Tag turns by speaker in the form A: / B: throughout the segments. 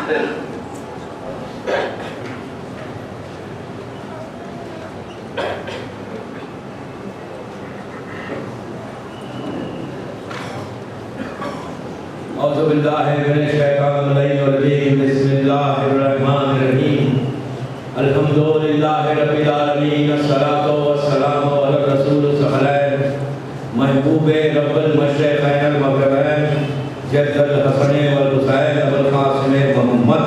A: اعوذ باللہ من الشیطان الرجیم بسم اللہ الرحمن الرحیم الحمدللہ رب العالمین الصلاۃ والسلام علی الرسول الثقلین محبوب رب المشرقین المغربین جد الحسن والحسین ابو القاسم محمد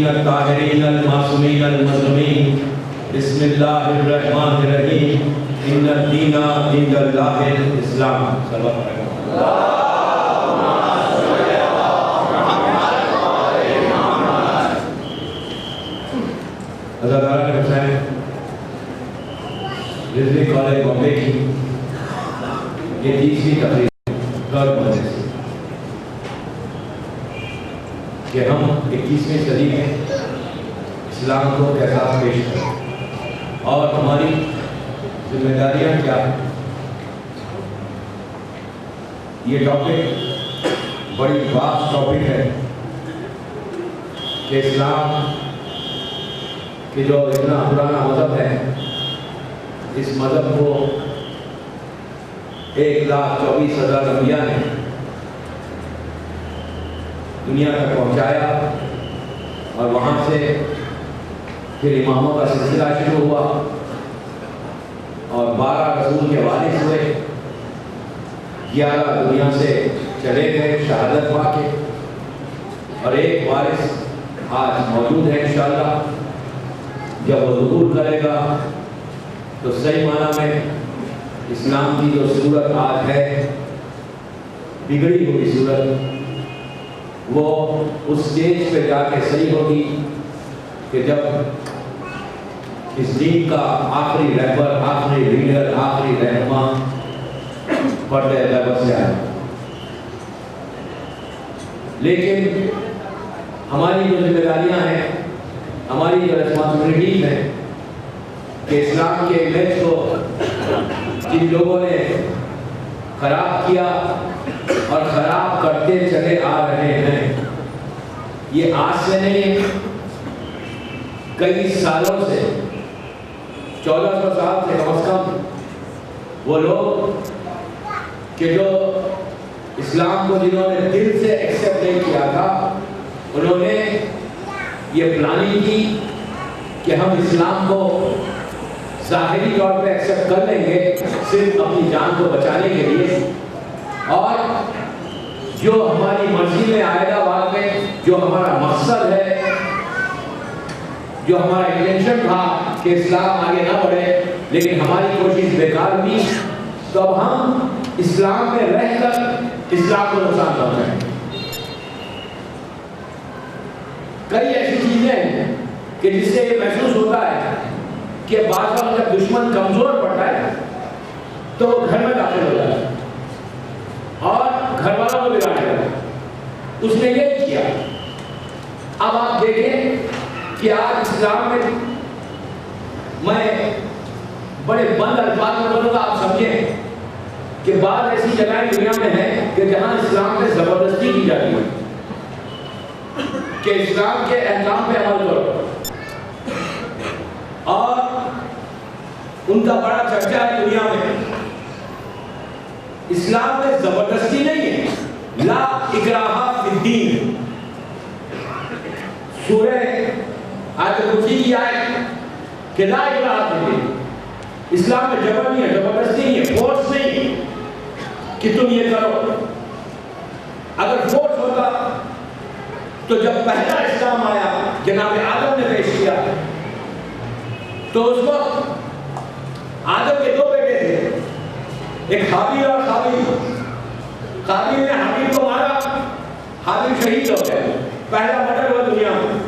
A: الطاہرین المعصومین المظلومین بسم اللہ الرحمن الرحیم ان الدین عند اللہ الاسلام صلی اللہ علیہ وسلم. حضرت حسین رضوی کالج بامبے کی یہ 30ویں تقریب تھرڈ مجلس کہ ہم 21ویں صدی میں اسلام کو کیسا پیش کریں اور ہماری ذمہ داریاں کیا ہیں. یہ ٹاپک بڑی واس ٹاپک ہے کہ اسلام کہ جو اتنا پرانا مذہب ہے اس مذہب کو 1,24,000 انبیاء نے دنیا تک پہنچایا اور وہاں سے پھر اماموں کا سلسلہ شروع ہوا اور 12 رسول کے وارث ہوئے، 11 دنیا سے چلے گئے شہادت پا کے اور ایک وارث آج موجود ہے انشاءاللہ. جب وہ ظہور کرے گا تو صحیح معنی میں اسلام کی جو صورت آج ہے بگڑی ہوئی صورت وہ اس سٹیج پہ جا کے صحیح ہوگی کہ جب اس دین کا آخری رہبر، آخری لیڈر، آخری رہنما پردے غیبت سے آئے. لیکن ہماری جو ذمہ داریاں ہیں، ہماری جو ریسپانسبلٹیز ہیں کہ اسلام کے امیج کو جن لوگوں نے خراب کیا اور خراب کرتے چلے آ رہے ہیں، یہ آج سے نہیں کئی سالوں سے 1400 سال سے کم از کم وہ لوگ کہ جو اسلام کو جنہوں نے دل سے ایکسیپٹ نہیں کیا تھا انہوں نے یہ پلاننگ کی کہ ہم اسلام کو ظاہری طور پہ ایکسیپٹ کر لیں گے صرف اپنی جان کو بچانے کے لیے، اور جو ہماری مرضی میں آئے گا بعد میں، جو ہمارا مقصد ہے، جو ہمارا انٹینشن تھا کہ اسلام آگے نہ بڑھے لیکن ہماری کوشش بیکار ہوئی، تو اب ہم اسلام میں رہ کر اسلام کو نقصان پہنچائیں. کئی ایسی چیزیں ہیں کہ جس سے یہ محسوس ہوتا ہے کہ بعض وقت جب دشمن کمزور پڑتا ہے تو وہ گھر میں داخل ہو جاتا ہے اور گھر والوں کو بگاڑ دیتا ہے. اس نے یہ کیا. اب آپ دیکھیں کہ آج اسلام میں بڑے بند الفاظ میں بولوں گا، آپ سمجھیں کہ بعض ایسی جگہیں دنیا میں ہیں کہ جہاں اسلام میں زبردستی کی جاتی ہے کہ اسلام کے احکام پہ عمل کرو، اور ان کا بڑا چرچا ہے دنیا میں. اسلام میں زبردستی نہیں ہے، لا اکراہ فی الدین. سورہ آیت کرسی کی آیت کہ لا اکراہ فی الدین. اسلام میں جبر نہیں ہے، زبردستی نہیں ہے، فورس نہیں کہ تم یہ کرو. اگر فورس ہوتا تو جب پہلا اسلام آیا جناب آدم نے پیش کیا تو اس وقت آدم کے 2 بیٹے تھے، ایک حابیل اور قابیل. قابیل نے حابیل کو مارا، حابیل شہید ہو گئے، پہلا مرڈر ہوا دنیا میں.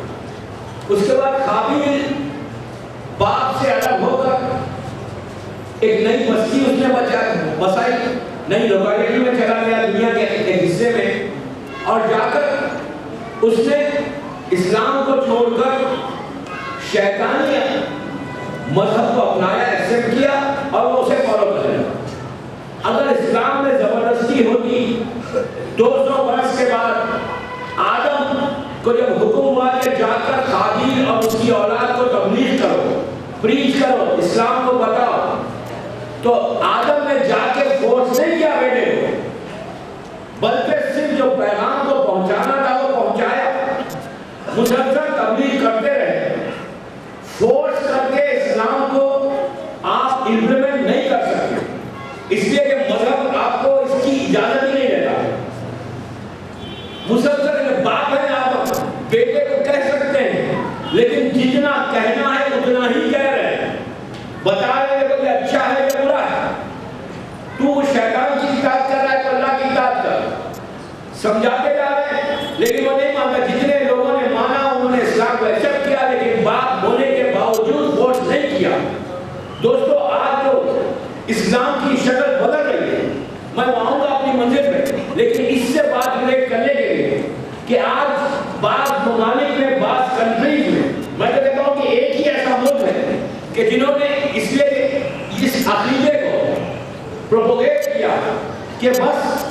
A: اس کے بعد قابیل باپ سے الگ ہو کر ایک نئی بستی اس نے بسائی، نئی لوکیلٹی میں چلا گیا دنیا کے ایک حصے میں، اور جا کر اس نے اسلام کو چھوڑ کر شیطانی مذہب کو اپنایا، ایکسپٹ کیا اور وہ اسے فالو کر رہا. اگر 200 برس کے بعد آدم کو جب حکم ہوا کہ جا کر قابیل اور اس کی اولاد کو تبلیغ کرو، پریچ کرو، اسلام کو بتاؤ، تو آدم نے جا کے فورس نہیں کیا بیٹے کو، بلکہ صرف جو پیغام کو پہنچانا تھا وہ پہنچایا، مسلسل تبلیغ کرتے رہے۔ فورس کر کے اسلام کو آپ امپلیمنٹ نہیں کر سکتے، اس لیے کہ مذہب آپ کو اس کی اجازت ہی نہیں دیتا۔ مسلسل بات ہے، آپ بیٹے کو کہہ سکتے ہیں، لیکن جتنا کہنا ہے اتنا ہی کہہ رہے ہیں، بتا رہے ہیں کہ اچھا ہے یا برا ہے، تو شیطان کی اطاعت کر رہا ہے تو اللہ کی اطاعت کر، سمجھاتے جا رہے ہیں، لیکن وہ نہیں مانتا۔ جتنے لوگوں نے مانا انہوں نے اسلام کو ایکسپٹ کیا، لیکن بات ہونے کے باوجود فورس نہیں کیا۔ دوستو آج تو اسلام کی شکل بدل رہی ہے، میں آؤں گا اپنی منزل میں، لیکن اس سے بات ریلیٹ کرنے کے لیے کہ آج بعض ممالک میں، بعض کنٹریز میں تو کہتا ہوں کہ ایک ہی ایسا ملک ہے کہ جنہوں نے اس لیے اس عقیدے کو پروپوگیٹ کیا کہ بس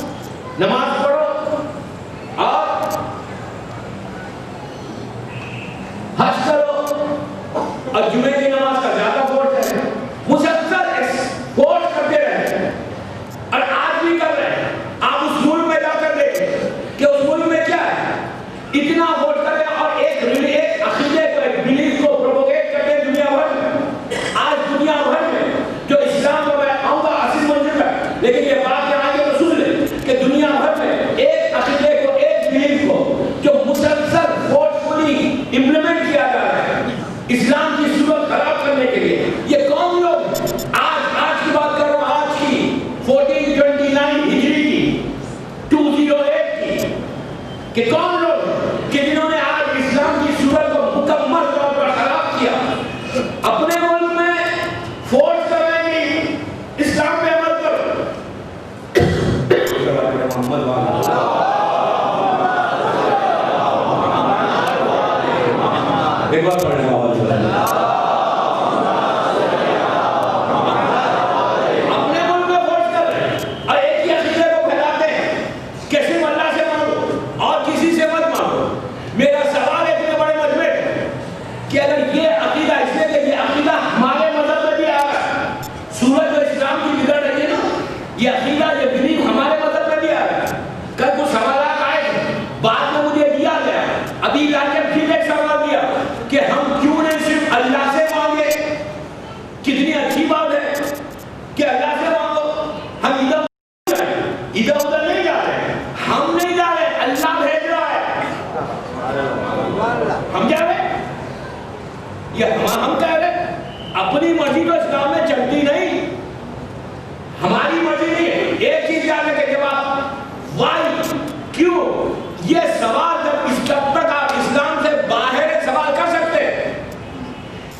A: نماز پڑھو اور حج کرو، اور جمعے کی نماز کا زیادہ فورس ہے، مسلسل فورس کرتے رہے، اور آج بھی کر رہے ہیں۔ آپ اس ملک میں جا کر دیکھیں کہ اس ملک میں کیا ہے، اتنا فورس کرتے ہیں اور ایک عقیدے کو، ایک بلیف کو پروپوگیٹ کرتے ہیں دنیا بھر میں۔ آج دنیا بھر میں جو اسلام کو، میں آؤں گا اصل منزل میں، لیکن یہ بات یہاں آگے تو سن لیں کہ دنیا بھر میں ایک عقیدے کو، ایک بلیف کو جو مسلسل فورسفلی امپلیمنٹ کیا جا رہا ہے اسلام کی صورت خراب کرنے کے لیے، یہ کون لوگ؟ آج کی بات کر رہا ہوں، آج کی 1429 ہجری کی، 208 کی، کہ کون لوگ کہ جنہوں نے آج اسلام کی صورت کو مکمل طور پر خراب کیا، اپنے ملک میں فورس کر رہے ہیں کہ اسلام پہ عمل کرو۔ ایک بار پڑھنے کا آواز اپنے ملک میں فورس کر رہے ہیں اور ایک ہی عقیدے کو پھیلاتے ہیں کہ صرف اللہ سے مانگو اور کسی سے مت مانگو۔ میرا سوال اتنے بڑے مجمع ہے کہ اگر یہ عقیدہ، اس لیے کہ یہ عقیدہ ہمارے مذہب میں بھی آ رہا ہے، سورج جو اسلام کی بگڑ رہی ہے نا، یہ عقیدہ، یہ بلیف ہمارے مذہب میں بھی آ رہا ہے۔ کل کچھ سوالات آئے، بعد میں مجھے دیا گیا، ابھی لا کے پھر ایک سوال دیا کہ ہم کیوں نہیں صرف اللہ سے مانگے؟ کتنی اچھی بات ہے کہ اللہ سے مانگو، ہم ادھر ادھر نہیں جا رہے، ہم نہیں جا رہے، اللہ بھیج رہا ہے، ہم جا رہے، یہ ہم کہہ رہے اپنی مرضی تو اسلام میں چلتی نہیں، ہماری مرضی نہیں ہے۔ ایک چیز یاد رکھیں کہ بات وائی، کیوں، یہ سوال جب تک آپ اسلام سے باہر ایک سوال کر سکتے ہیں،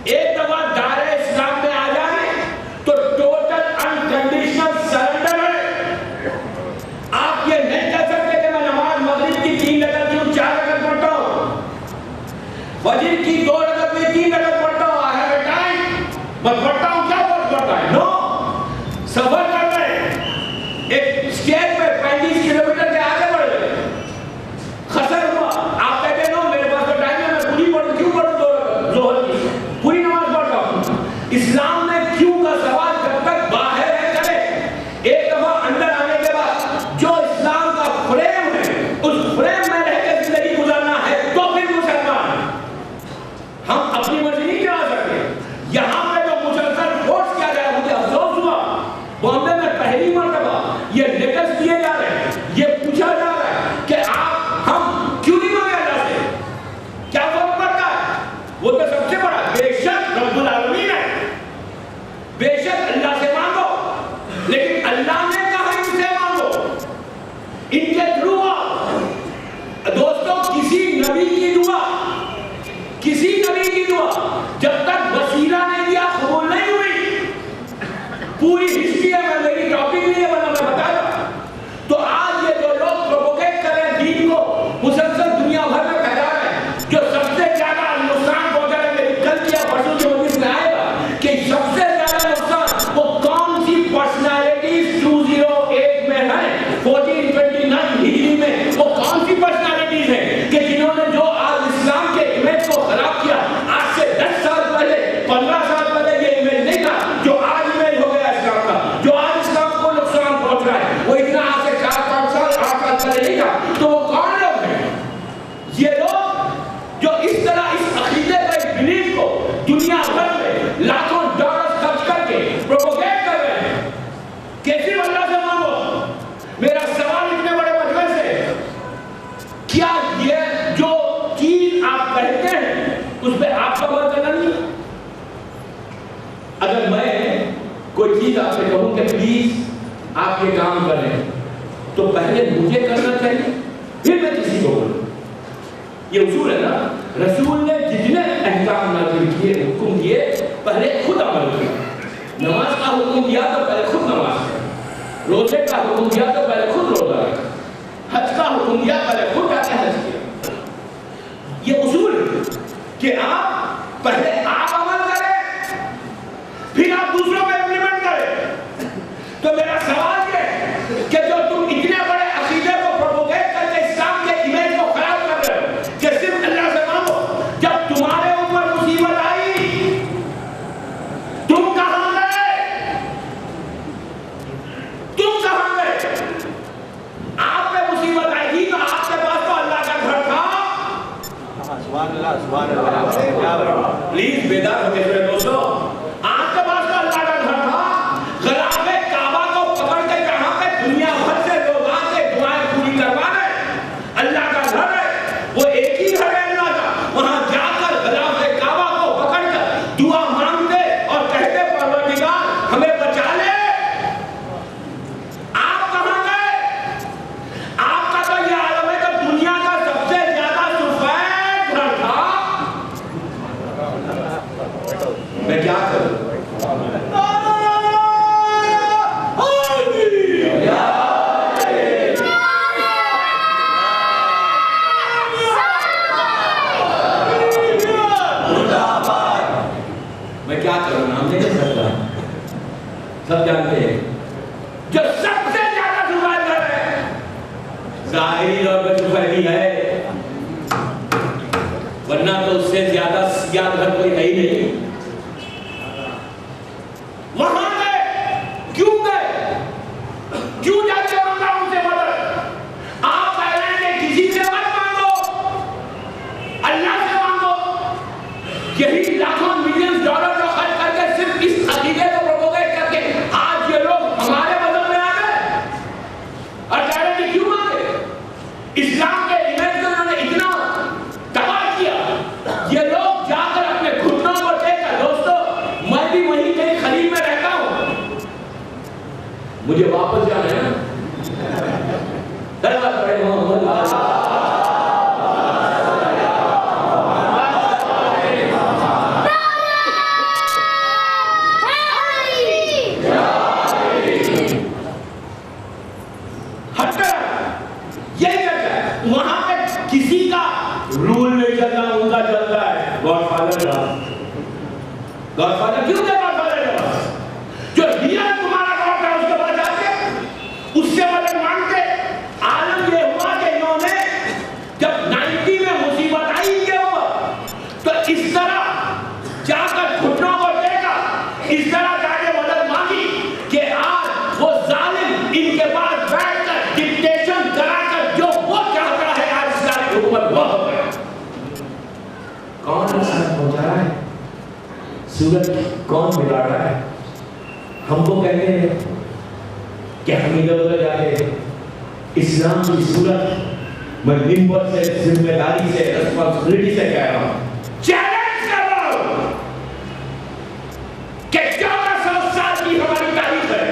A: ایک دفعہ دائرہ اسلام میں آ جائیں تو ٹوٹل انکنڈیشنل سرنڈر ہے۔ آپ یہ نہیں کہہ سکتے کہ میں نماز مغرب کی 3 رکعت کیوں 4 رکعت پڑھتا ہوں، فجر کی 2 رکعت میں 3 رکعت پڑھتا ہوں، I have a time، میں پڑھتا ہوں، کیا وقت پڑھتا ہے؟ نو، سفر کر رہے ہیں، ایک اسٹیج پہ 35 کلومیٹر کے آگے بڑھ گئے، خسر ہوا، آپ کہتے ہیں نو میرے پاس تو ٹائم ہے، میں پوری پڑھوں، کیوں پڑھوں 2 رکعت ظہر کی، پوری نماز پڑھتا ہوں۔ اسلام میں کیوں کا سوال جب تک باہر ہے کرے، ایک دفعہ اندر آنے کے بعد جو اسلام کا فریم ہے اس فریم میں رہ کے زندگی گزارنا ہے تو پھر مسلمان۔ ہم اپنی مرضی نہیں چلا سکتے، یہاں پہ جو مسلسل دنیا بھر میں لاکھوں ڈالر خرچ کر کے پروپوگیٹ کر رہے ہیں کہ صرف اللہ سے مانگو. میرا سوال اتنے بڑے مجمع سے، کیا یہ جو چیز آپ کہتے ہیں اس پہ آپ کا عمل کرنا نہیں؟ اگر میں کوئی چیز آپ سے کہوں کہ پلیز آپ یہ کام کریں تو پہلے مجھے کرنا چاہیے پھر میں کسی کو بولوں. یہ اصول ہے نا. رسول نے جتنے احکام نازل کیے، حکم دیے، پہلے خود عمل کیا. نماز کا حکم دیا تو پہلے خود نماز کیا. روزے کا حکم دیا تو پہلے خود روزہ رکھا. حج کا حکم دیا پہلے خود جا کے حج کیا. یہ اصول ہے کہ آپ پہلے آپ عمل کریں پھر آپ دوسروں پہ امپلیمنٹ کریں. تو میرا سوال یہ کہ جو تم اتنے بڑے عقیدے کو پروپوگیٹ کر کے اسلام کے امیج کو خراب کر رہے ہو کہ صرف اللہ سے مانگو، جب تمہارے اوپر مصیبت آئی تم کہاں گئے؟ تم کہاں گئے؟ آپ پہ مصیبت آئی تھی تو آپ کے پاس تو اللہ کا گھر تھا. سبحان اللہ. پلیز بیدار ہو میرے دوستو، آپ کے پاس تو اللہ کا گھر تھا. غلاف کعبہ کو پکڑ کے جہاں پہ دنیا بھر سے لوگ آ کے دعائیں پوری کروا رہے، اللہ کا گھر ہے، وہ ایک ہی گھر ہے اللہ کا. وہاں جا کر غلاف کعبہ کو پکڑ کر دعا مانگتے اور کہتے پروردگار ہمیں بچا لے. آپ کہاں گئے؟ آپ کا تو یہ عالم ہے کہ دنیا کا سب سے زیادہ سفید گھر تھا. میں کیا کروں؟ میں کیا کروں؟ نام نہیں لے سکتا. سب جانتے ہیں جو سب سے زیادہ سفید گھر ہے، ظاہری طور پہ سفیدی ہے، ورنہ تو اس سے زیادہ سیاہ گھر کوئی ہے ہی نہیں. وہاں گئے، کیوں گئے؟ کیوں جا کے مانگا ان سے مدد؟ آپ کہہ رہے ہیں کہ کسی سے مت مانگو، اللہ سے مانگو. یہی لاکھوں ملین ڈالر جو خرچ کر کے صرف اس عقیدے کو پروپوگیٹ کر کے آج یہ لوگ ہمارے مذہب میں آ گئے اور کہہ رہے ہیں کہ کیوں آ گئے؟ اسلام کے امیج کو انہوں نے اتنا تباہ کیا. یہ لوگ جا کر اپنے گھٹنوں کو ٹیک کر، دوستو میں بھی وہیں کہیں خلیج میں رہتا ہوں، مجھے واپس جانا ہے نا. دربار پڑے محمد وہاں پہ کسی کا رول نہیں چلتا، ان کا چلتا ہے گاڈ فادر کا. گاڈ فادر کیوں دے؟ گاڈ فادر کے پاس جو ریئل تمہارا گاڈ ہے اس کے پاس جاتے، اس سے مدد مانگتے. عالم یہ ہوا کہ انہوں نے جب 90 میں مصیبت آئی کے اوپر تو اس طرح جا کر گھٹنوں کو ٹیکا، اس طرح جا کے مدد مانگی کہ آج وہ ظالم ان کے پاس بیٹھ کر ڈکٹیشن کرا کر جو وہ چاہتا ہے آج اسلامی حکومت وہ ہو گیا. کون نقصان پہنچا رہا ہے؟ سورج کون بگاڑ رہا ہے؟ ہم کو کہتے ہیں کہ ہم ادھر ادھر جا کے اسلام کی صورت میں ممبر سے ذمہ داری سے ریسپانسبلٹی سے کہہ رہا ہوں، چیلنج کر رہا ہوں کہ 1400 سال کی ہماری تاریخ ہے،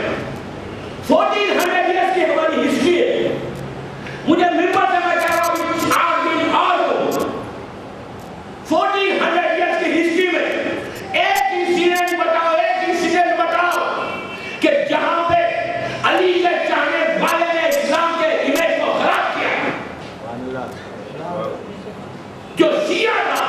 A: 1400 ایئرس کی ہماری ہسٹری ہے. مجھے ممبر سے میں کہہ رہا ہوں 8 دن اور ہو. 1400 ایئرس کی ہسٹری میں ایک انسیڈنٹ بتاؤ کہ جہاں پہ علی کے چاہنے والے نے اسلام کے امیج کو خراب کیا. جو شیعہ تھا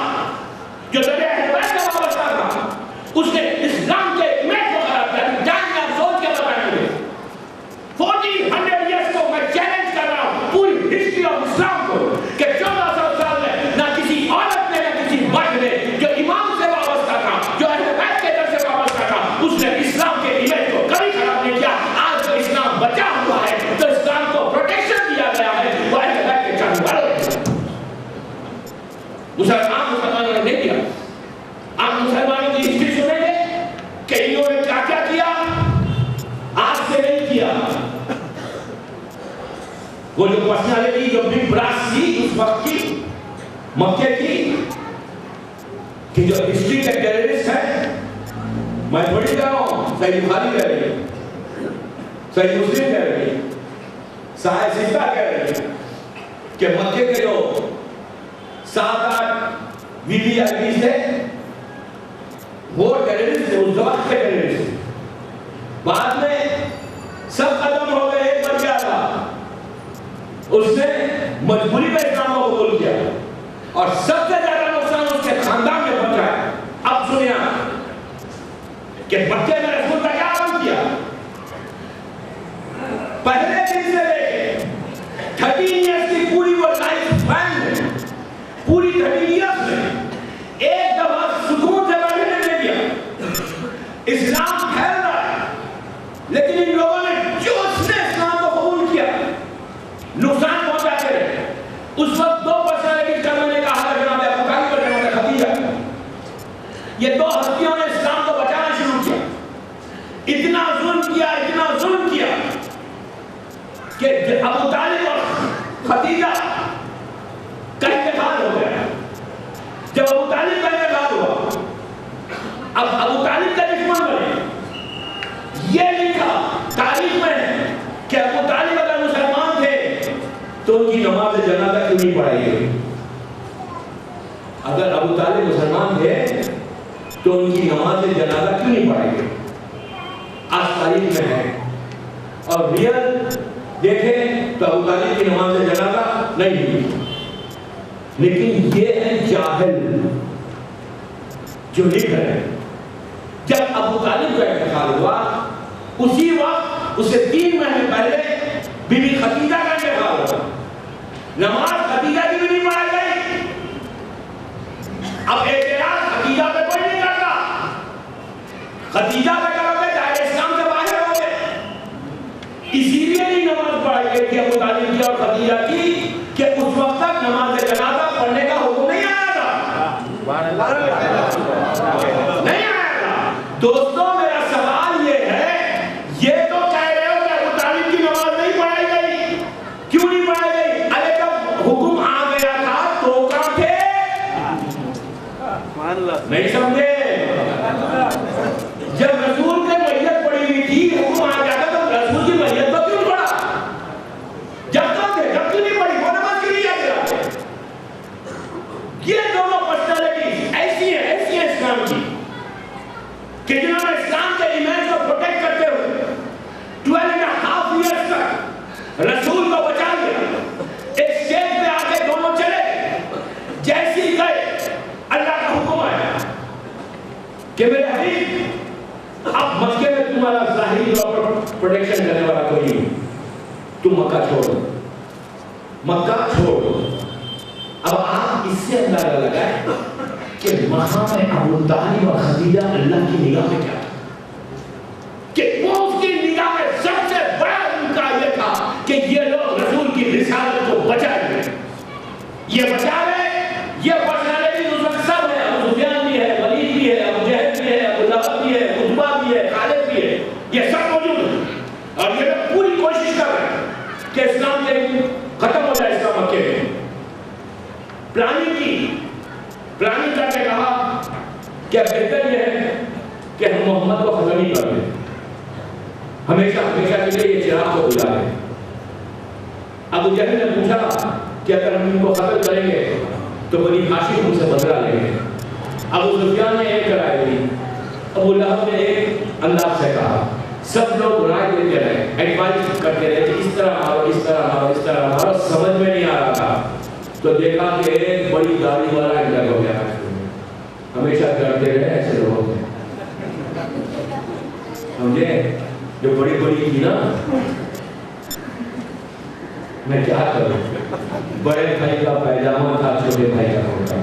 A: کی ہسٹری سنیں گے کہ انہوں نے کیا کیا کیا، آج سے نہیں کیا. وہ جو پرسنالٹی جو بگ براس تھی اس وقت کی مکے کی، کہ جو ہسٹری کے ٹیررسٹ ہیں، میں تھوڑی کہہ رہا ہوں، صحیح بخاری کہہ رہی ہے، صحیح مسلم کہہ رہی ہے، صحیح سیدہ کہہ رہی ہے کہ مکے کے جو 7-8 VVIPs تھے وہ ٹیررسٹ تھے، اس وقت کے ٹیررسٹ. بعد میں سب ختم ہو گئے، ایک بن گیا تھا، اس نے مجبوری میں اسلام کو قبول کیا، اور سب سے زیادہ نقصان اس کے خاندان میں پہنچا ہے. اب سنیا کہ بچے نے رسول کا کیا عمل کیا، پہلے دن سے لے کے 13 ایئرس کی پوری وہ لائف اسپین میں، پوری 13 ایئرس میں ایک دفعہ سکون سے بیٹھنے نہیں دیا. اسلام پھیل رہا ہے، لیکن ان لوگوں نے جو اس نے اسلام کو قبول کیا نقصان پہنچاتے رہے. اس وقت 2 پرسنالٹیز کا میں نے کہا تھا، جناب ابو طالب اور جناب خدیجہ، یہ 2 ہستیوں نے اسلام کو بچانا شروع کیا. اتنا ظلم کیا، اتنا ظلم کیا کہ ابو طالب اور خدیجہ کا انتقال ہو گیا. جب ابو طالب کا انتقال ہوا، اب ابو طالب کا دشمن بنے. یہ لکھا تاریخ میں کہ ابو طالب اگر مسلمان تھے تو ان کی نماز جنازہ کیوں نہیں پڑھائی گئی. اگر ابو طالب مسلمان تھے تو ان کی نماز جنازہ کیوں نہیں پڑھائی گئی. آج تاریخ میں ہے، اور ریئل دیکھیں تو ابو طالب کی نماز جنازہ نہیں ہوئی. لیکن یہ ہے جاہل جو لکھ رہے ہیں. جب ابو طالب کا انتقال ہوا اسی وقت اسے 3 مہینے پہلے بی بی خدیجہ کا انتقال ہوا. نماز خدیجہ کی بھی نہیں پڑھائی گئی. اب اعتراض خدیجہ پہ کوئی نہیں کرتا، خدیجہ پہ کرو گے دائرہ اسلام سے باہر ہو گے. اسی لیے نہیں نماز پڑھائی گئی تھی ابو طالب کی اور خدیجہ کی کہ اس وقت تک نماز جنازہ پڑھنے کا حکم نہیں آیا تھا. نہیں آیا تھا. دوستوں میرا سوال یہ ہے، یہ تو کہہ رہے ہو کہ ابو طالب کی نماز نہیں پڑھائی گئی، کیوں نہیں پڑھائی گئی؟ ارے جب حکم آ گیا تھا تو کہاں تھے؟ نہیں سمجھے؟ جب رسول کے میت پڑی ہوئی تھی، حکم آ گیا تھا تو رسول کی میت کو کیوں پڑھا؟ جب تک تھے، جب کیوں نہیں پڑھی؟ وہ نماز کیوں نہیں جاتے؟ یہ دونوں پرسنالٹیز ایسی ہیں اسلام کی کہ جنہوں نے اسلام کے ایمان کو پروٹیکٹ کرتے ہوئے 12.5 ایئرس تک رسول کو بچا لیا. ایک اسٹیج پہ آ کے دونوں چلے، جیسی گئے اللہ کا حکم آیا کہ میرے حبیب اب مکے میں تمہارا ظاہری طور پر پروٹیکشن کرنے والا کوئی نہیں، تم مکہ چھوڑ دو، مکہ چھوڑ دو. اب آپ اس سے اندازہ لگائیں کہ وہاں میں ابو طالب اور خدیجہ اللہ کی نگاہ میں کیا کہ وہ اس کی نگاہ میں سب سے بڑا ان کا یہ تھا کہ یہ لوگ رسول کی رسالت کو بچائیں گے. یہ بچا رہے، یہ پرسنالٹی اس وقت سب ہے. ابو سفیان بھی ہے، ولید بھی ہے، ابو جہل بھی ہے، ابو لہب بھی ہے، عتبہ بھی ہے، خالد بھی ہے، یہ سب موجود ہیں. اور یہ لوگ پوری کوشش کر رہے ہیں کہ اسلام کے ختم ہو جائے اسلام مکے میں. پلاننگ کر کے کہا کہ بہتر یہ ہے کہ ہم محمد کو ختم ہی کر دیں، ہمیشہ ہمیشہ کے لیے یہ چراغ کو بجھا دیں. ابو جہل نے پوچھا کہ اگر ہم ان کو قتل کریں گے تو بنی ہاشم ان سے بدلہ لیں گے. ابو سفیان نے ایک رائے دی، ابو لہب نے ایک انداز سے کہا. سب لوگ رائے دیتے رہے، ایڈوائز کرتے رہے کہ اس طرح مارو، اس طرح مارو، اس طرح مارو. سمجھ میں نہیں آ رہا تھا تو دیکھا کہ ایک بڑی داڑھی والا انٹر ہو گیا. ہمیشہ کرتے رہے ایسے لوگ ہوتے ہیں، سمجھے؟ جو بڑی بڑی تھی نا، میں کیا کروں، بڑے بھائی کا پیجامہ تھا، چھوٹے بھائی کا ہوتا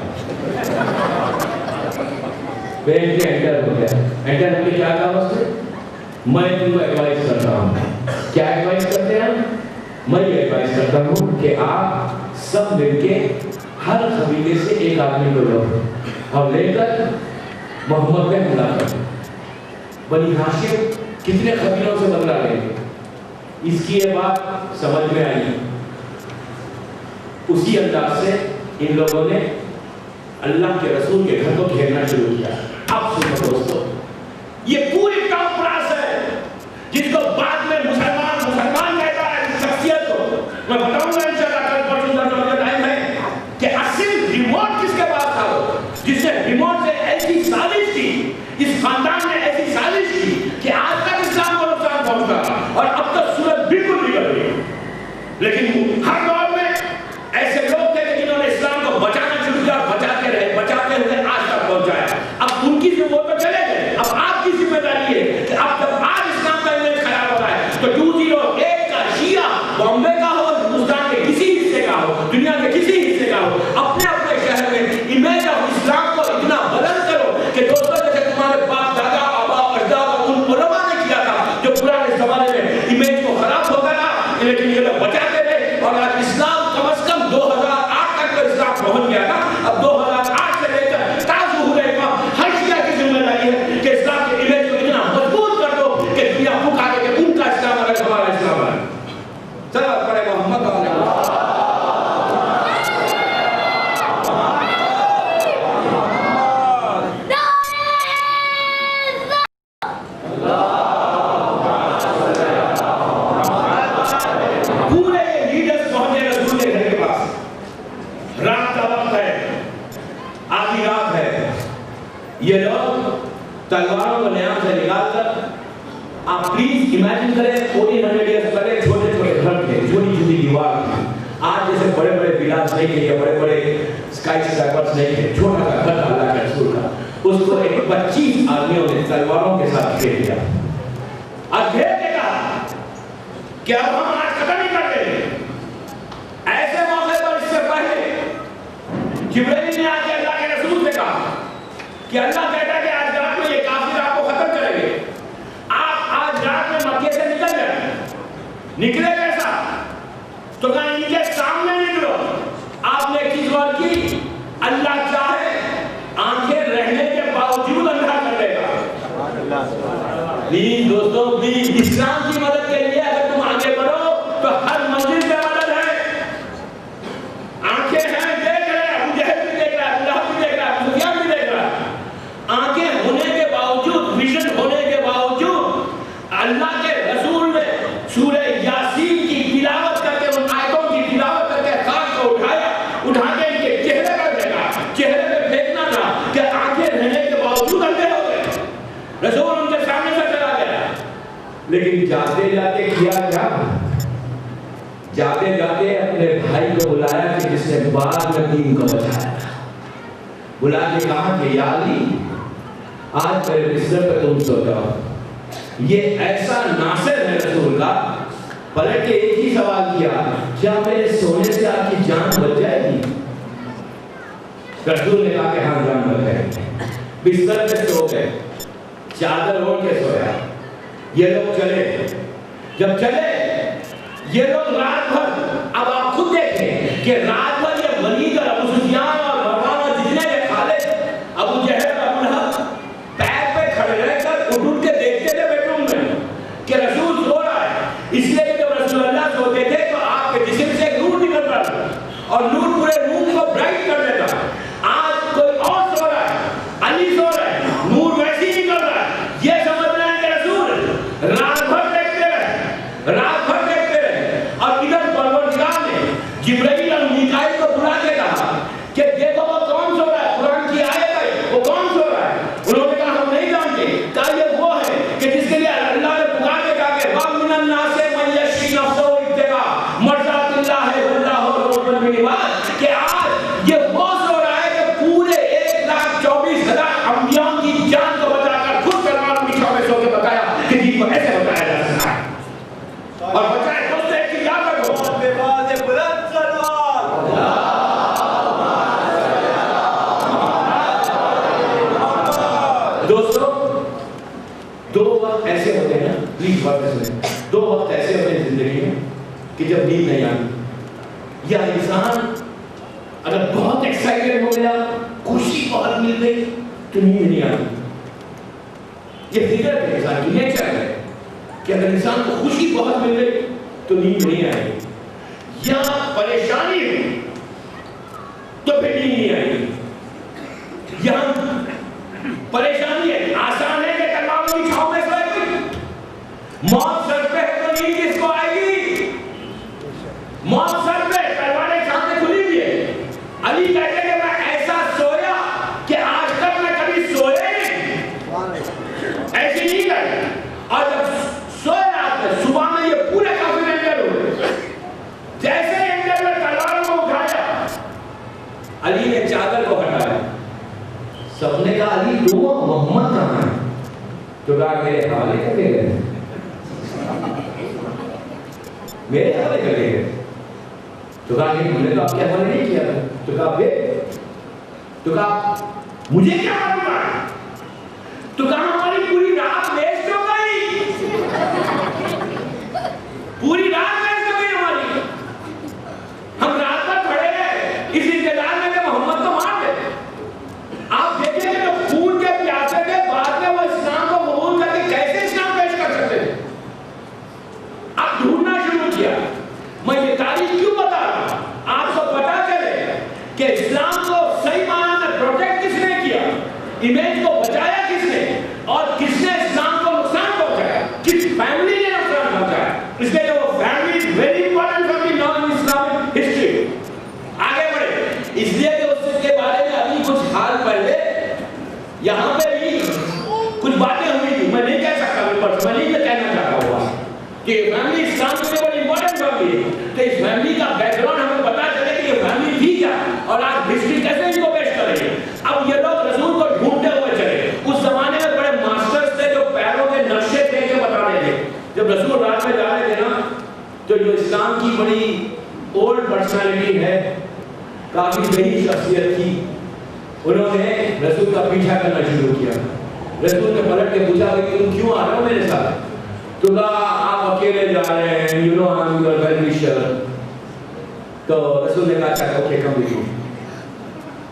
A: پہن کے انٹر ہو گیا. انٹر ہو کے کیا کہا اس نے؟ میں تم کو ایڈوائز کرتا ہوں. کیا ایڈوائز کرتے ہیں؟ میں یہ ایڈوائز کرتا ہوں کہ آپ سب مل کے ہر قبیلے سے ایک آدمی کو لو اور لے کر محمد پہ حملہ کر. بنی ہاشم کتنے قبیلوں سے بدلا لیں گے. اس کی یہ بات سمجھ میں آئی. اسی انداز سے ان لوگوں نے اللہ کے رسول کے گھر کو گھیرنا شروع کیا. اب سنو دوستو, یہ پوری ٹاپ کلاس ہے جس کو بعد میں مسلمان کہتا ہے. اس شخصیت کو میں بتاؤں گا انشاءاللہ کل پرسوں کا ٹائم ہے کہ اصل ریموٹ کس کے پاس تھا, وہ جس نے ریموٹ سے ایسی سازش کی, اس خاندان نے ایسی سازش کی کہ آج تک اسلام کو نقصان پہنچا اور اب تک صورت بالکل بگڑ گئی. لیکن ہر دور میں ایسے لوگ تھے جنہوں نے اسلام کو بچانا شروع کیا, بچاتے رہے آج تک پہنچایا. اب ان کی وہ تو چلے گئے, اب آپ کی ذمہ داری ہے کہ اب جب آج اسلام کا امیج خراب ہو رہا ہے تو 201 کا شیعہ بامبے کا ہو, ہندوستان کے کسی حصے کا ہو, دنیا کے کسی حصے کا ہو, اپنے اپنے شہر میں امیج آف اسلام کو اتنا بلند کرو کہ دوستوں جیسے تمہارے باپ دادا آبا اجداد اور ان علماء نے کیا تھا جو پرانے زمانے میں امیج کو خراب ہو گیا, لیکن یہ لوگ بچاتے رہے. اور آج اسلام کم از کم 2008 تک تو اسلام پہنچ گیا تھا. اب 2008 سے لے کر تاظہور امام ہر شیعہ کی ذمہ داری ہے کہ اسلام کے امیج کو اتنا مضبوط کر دو کہ دنیا پکارے کہ ان کا اسلام الگ ہمارا اسلام الگ. چلو پڑھے محمد علیہ یہ لوگ تلواروں کو نیام سے نکال کر, آپ پلیز امیجن کریں 1400 ایئرز پہلے چھوٹے چھوٹے گھر تھے, چھوٹی چھوٹی دیوار تھی. آج جیسے بڑے بڑے ویلاز نہیں تھے یا بڑے بڑے اسکائی اسکائپرس نہیں تھے, چھوٹا سا گھر اللہ کے رسول کا, اس کو 25 آدمیوں نے تلواروں کے ساتھ گھیر دیا. اب گھیر کے کہا کہ اب ہم آج ختم ہی کر دیں. ایسے موقع پر اس سے پہلے جبرائیل نے آ کے اللہ کے رسول سے کہا کہ اللہ کہتا ہے کہ آج رات میں یہ کافر آپ کو ختم کریں گے, آپ آج رات میں مکے سے نکل جائیں. نکلے کیسا؟ تو کہا ان کے سامنے نکلو. آپ نے ایک چیز غور کی, اللہ چاہے آنکھیں رہنے کے باوجود اندھا کر دے گا. پلیز دوستوں, پلیز اسلام کی مدد کے لیے اگر تم آگے بڑھو تو ہر منزل پہ مدد ہے. آنکھیں ہیں, دیکھ رہے, ابو جہل بھی دیکھ رہا ہے, اللہ بھی دیکھ رہا ہے, ابو سفیان بھی دیکھ رہا ہے. آنکھیں ہونے کے باوجود, ویژن ہونے کے باوجود, اللہ کے رسول نے سورہ یاسین کی تلاوت کر کے, ان آیتوں کی تلاوت کر کے خاک کو اٹھا کے ان کے چہرے پر پھینکا. چہرے پہ پھینکنا تھا کہ آنکھیں رہنے کے باوجود اندھے ہو گئے. رسول ان کے سامنے سے چلا گیا. لیکن جاتے جاتے کیا کیا, جاتے جاتے اپنے بھائی کو بلایا کہ جس نے بعد میں دین کو بچایا. بلا کے کہا کہ یا علی, آج میرے بستر پہ تم سو جاؤ. یہ ایسا ناصر ہے رسول کا, پلٹ کے ایک ہی سوال کیا, کیا میرے سونے سے آپ کی جان بچ جائے گی؟ رسول نے کہا کہ ہاں جان بچ جائے گی. بستر پہ سو گئے, چادر اوڑھ کے سویا. یہ لوگ چلے, جب چلے یہ لوگ رات بھر, اب آپ خود دیکھیں کہ رات بھر یہ ولید اور ابو سفیان اور مروان اور جتنے کے خالد, ابو جہل اور ابو لہب پیر پہ کھڑے رہ کر اٹھ کے دیکھتے تھے بیڈ روم میں کہ رسول سو رہا ہے. اس لیے کہ جب رسول اللہ سوتے تھے تو آپ کے جسم سے ایک نور نکلتا تھا اور نور پورے روم کو برائٹ کر دیتا. آج کوئی اور سو رہا ہے, علی سو رہا ہے, نور ویسے ہی نکل رہا ہے. یہ سمجھ رہے ہیں کہ رسول رات بھر دیکھتے رہے, رات بھر دیکھتے رہے. اور ادھر پروردگار نے جبرائیل اور میکائیل کو بلا کے کہا کہ دیکھو وہ کون سو رہا ہے, قرآن کی آیت ہے, وہ کون سو رہا ہے. انہوں نے کہا ہم نہیں جانتے. کہا یہ وہ ہے کہ جس کے لیے اللہ نے پکار کے کہا کہ وَمِنَ النَّاسِ مَن يَشْرِي نَفْسَهُ ابْتِغَاءَ مَرْضَاتِ اللَّهِ وَاللَّهُ رَءُوفٌ بِالْعِبَادِ, کہ آج یہ وہ سو رہا ہے کہ پورے 1,24,000 انبیاء کی جان کو بچا کر خود سلمان کی چھاؤں میں سو کے بتایا کہ دین کو ایسے بتایا جا سکتا ہے. اور بچائے دوست ایک چیز یاد رکھو, دوستو دو وقت ایسے ہوتے ہیں, پلیز بات سنیں, دو وقت ایسے ہوتے ہیں زندگی میں کہ جب نیند نہیں آتی, یا انسان اگر بہت ایکسائٹڈ ہو گیا, خوشی بہت مل گئی تو نیند نہیں آتی. یہ فطرت ہے، انسان کی نیچر ہے کہ اگر انسان کو خوشی بہت مل گئی تو نیند نہیں آئے گی، یا پریشانی ہوئی تو پھر نیند نہیں آئے گی. یا پریشانی ہے، آسان ہے کہ تلواروں کی چھاؤں میں سوئے گی، موت سر پہ ہے تو نیند کس کو آئے گی؟ موت سر پہ، تلواریں سامنے کھلی ہوئی ہے. علی کہتے ہیں کہ میں ایسا سویا کہ آج تک میں کبھی سویا نہیں، ایسی نہیں کر. اور جب سویا رات میں، صبح میں یہ پورے کافر انٹر ہوئے، جیسے انٹر میں تلواروں کو اٹھایا، علی نے چادر کو ہٹایا. سب نے کہا علی دو محمد کہاں ہے؟ تو کہا میرے حوالے کر کے گئے، میرے حوالے کر کے گئے. تو کہا کہ ہم نے تو آپ کے حوالے نہیں کیا تھا. تو کہا پھر؟ تو کہا مجھے کیا معلوم ہے؟ تو کہا ہماری پوری رات ویسٹ ہو گئی، پوری رات ویسٹ ہو گئی ہماری. ہم رات بھر کھڑے رہے اس انتظار میں کہ محمد کو مار دے. آپ دیکھیں کہ جو خون کے پیاسے تھے، بعد میں وہ اسلام کو قبول کر کے کیسے اسلام پیش کر سکتے تھے؟ اب ڈھونڈنا شروع کیا. میں یہ تاریخ کیوں بتا رہا ہوں؟ آپ کو پتا چلے کہ اسلام کو صحیح معنی میں پروٹیکٹ کس نے کیا، امیج کو بچایا کس نے، اور کس نے اسلام کو نقصان پہنچایا، کس فیملی نے نقصان پہنچایا. اس لیے وہ family very important for the naan Islamic history. آگے بڑھے، اس لیے کہ اس کے بارے میں ابھی کچھ حال پہلے یہاں پہ بھی کچھ باتیں ہوئی تھی. میں نہیں کہہ سکتا، میں نہیں کہنا چاہتا ہوا کہ فیملی اسلام کے لیے بڑی امپورٹنٹ فیملی ہے. تو اس فیملی کا بیک گراؤنڈ ہمیں پتا چلے کہ یہ فیملی تھی کیا اور آج ہسٹری کیسے ان کو پیش کریں گے. اب یہ لوگ رسول کو ڈھونڈتے ہوئے چلے. اس زمانے میں بڑے ماسٹرز تھے جو پیروں کے نقشے دے کے بتا رہے تھے. جب رسول رات میں جا رہے تھے نا، تو جو اسلام کی بڑی اولڈ پرسنالٹی ہے، کافی صحیح شخصیت تھی، انہوں نے رسول کا پیچھا کرنا شروع کیا. رسول نے پلٹ کے پوچھا کہ تم کیوں آ رہے ہو میرے ساتھ؟ تو کہا آپ اکیلے جا رہے ہیں، you know I am your well wisher. تو رسول نے کہا اچھا اوکے کم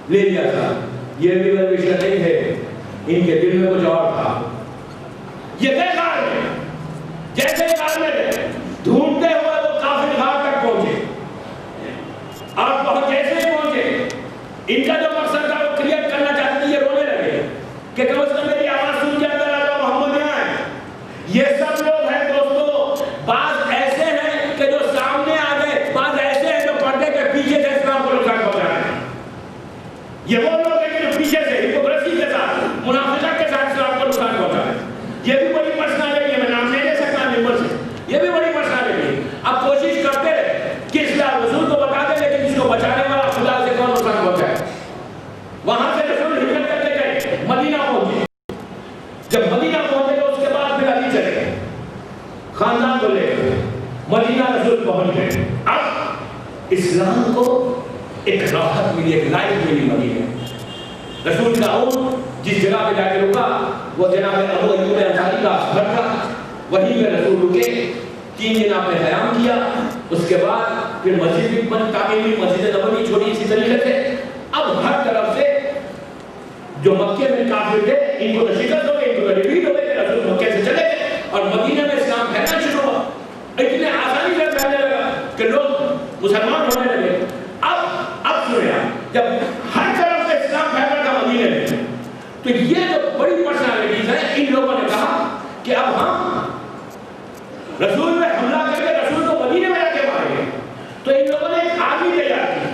A: لے لیا تھا. یہ بھی ویل وشر نہیں تھے، ان کے دل میں کچھ اور تھا. یہ گئے غار میں، جیسے غار میں گئے ڈھونڈتے ہوئے وہ کافر غار تک پہنچے. اور بہت جیسے ہی پہنچے، ان کا جو مقصد تھا وہ کریٹ کرنا چاہتے تھے. یہ رونے لگے کہ کم از کم میری آواز سن کے اندر آ جاؤ، محمد یہاں ہے. یہ سب لوگ ہیں دوستو، بعض ایسے ہیں کہ جو سامنے آ گئے، بعض ایسے ہیں جو پردے کے پیچھے سے اسلام کو نقصان پہنچا رہے ہیں. یہ وہ لوگ ہیں کہ جو پیچھے سے ہپوکریسی کے ساتھ، منافقت کے ساتھ اسلام کو نقصان پہنچا رہے ہیں. یہ بھی بڑی پرسنالٹی ہے، میں نام نہیں لے سکتا نمبر سے. یہ بھی بڑی پرسنالٹی ہے. اب کوشش کرتے رہے کہ اسلام رسول کو بتا دے، لیکن اس کو بچانے والا خدا سے کون نقصان پہنچائے. وہاں سے رسول ہجرت کر کے گئے، مدینہ پہنچے. جب مدینہ پہنچے تو اس کے بعد پھر علی چلے گئے، خاندان کو لے گئے. مدینہ رسول پہنچ گئے. اب اسلام کو ایک راحت ملی، ایک لائف ملی مدینہ. رسول کا اونٹ جس جگہ پہ جا کے رکا وہ جناب ابو ایوب انصاری کا گھر تھا. وہیں پہ رسول رکے، 3 دن آپ نے قیام کیا. اس کے بعد پھر مسجد بھی بن تعمیر ہوئی، مسجد نبوی چھوٹی اسی طریقے سے. اب ہر طرف سے جو مکے میں کافر تھے، ان کو تو شکست ہو گئی، ان کو تو ڈیفیٹ ہو گئی کہ رسول مکے سے چلے گئے اور مدینہ میں اسلام پھیلنا شروع ہوا. اتنے آسانی سے پھیلنے لگا کہ لوگ مسلمان ہونے لگے. اب سنیں آپ، جب ہر طرف سے اسلام پھیل رہا تھا مدینہ میں، تو یہ جو بڑی پرسنالٹیز ہیں، ان لوگوں نے کہا کہ اب ہم رسول میں حملہ کر کے رسول کو مدینہ میں رکھ کے ماریں گے. تو ان لوگوں نے ایک آرمی تیار کی،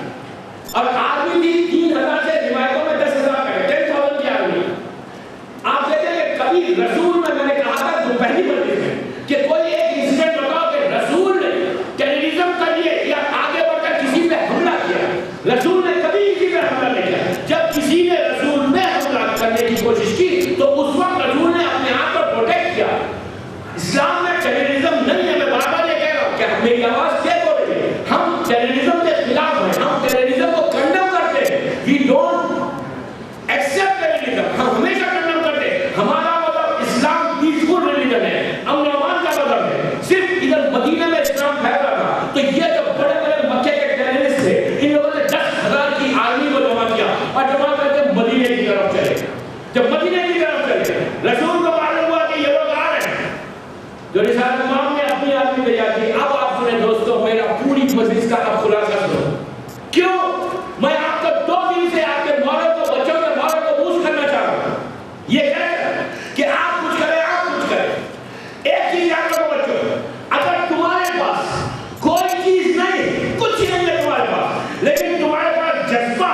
A: اور آرمی تھی 3000 سے روایتوں میں 10,000 کرے، 10,000 کی آرمی. آپ دیکھیں کہ کبھی رسول میں نے کہا تھا جو پہلی مجلس میں کہ کوئی ایک انسیڈنٹ بتاؤ کہ رسول نے ٹیررزم کے لیے یا آگے بڑھ کر کسی پہ حملہ کیا. رسول نے کبھی کسی پہ حملہ نہیں کیا. جب کسی نے رسول میں حملہ کرنے کی کوشش کی تو اس وقت رسول نے اپنے آپ کو پروٹیکٹ کیا. اسلام میں ٹیررزم نہیں ہے. میں بار بار یہ کہہ رہا ہوں کہ میری آواز ٹیک ہو رہی ہے. ہم ٹیررزم کے خلاف ہیں، ہم ٹیررزم کو کنڈم کرتے ہیں. We don't accept terrorism. ہم ہمیشہ کنڈم کرتے ہیں. ہمارا مطلب اسلام پیسفل ریلیجن ہے، امن و امان کا مذہب ہے. صرف ادھر مدینہ میں اسلام پھیل رہا تھا تو یہ جو بڑے بڑے مکے کے ٹیررسٹ تھے، ان لوگوں نے 10,000 کی آرمی کو جمع کیا اور جمع کر کے مدینہ کی طرف چلے. جب مدینہ کی طرف چلے، رسول کو معلوم ہوا جو رسالہ امام نے اپنی آدمی تیار کی. اب آپ سنیں دوستوں, میرا پوری مجلس کا اب خلاصہ سنو. کیوں میں آپ کو 2 دن سے آپ کے مولوں کو, بچوں کے مولوں کو بوجھ کرنا چاہ رہا ہوں. یہ کہ آپ کچھ کریں, آپ کچھ کریں. ایک چیز یاد رکھو بچوں, اگر تمہارے پاس کوئی چیز نہیں, کچھ نہیں ہے تمہارے پاس, لیکن تمہارے پاس جذبہ,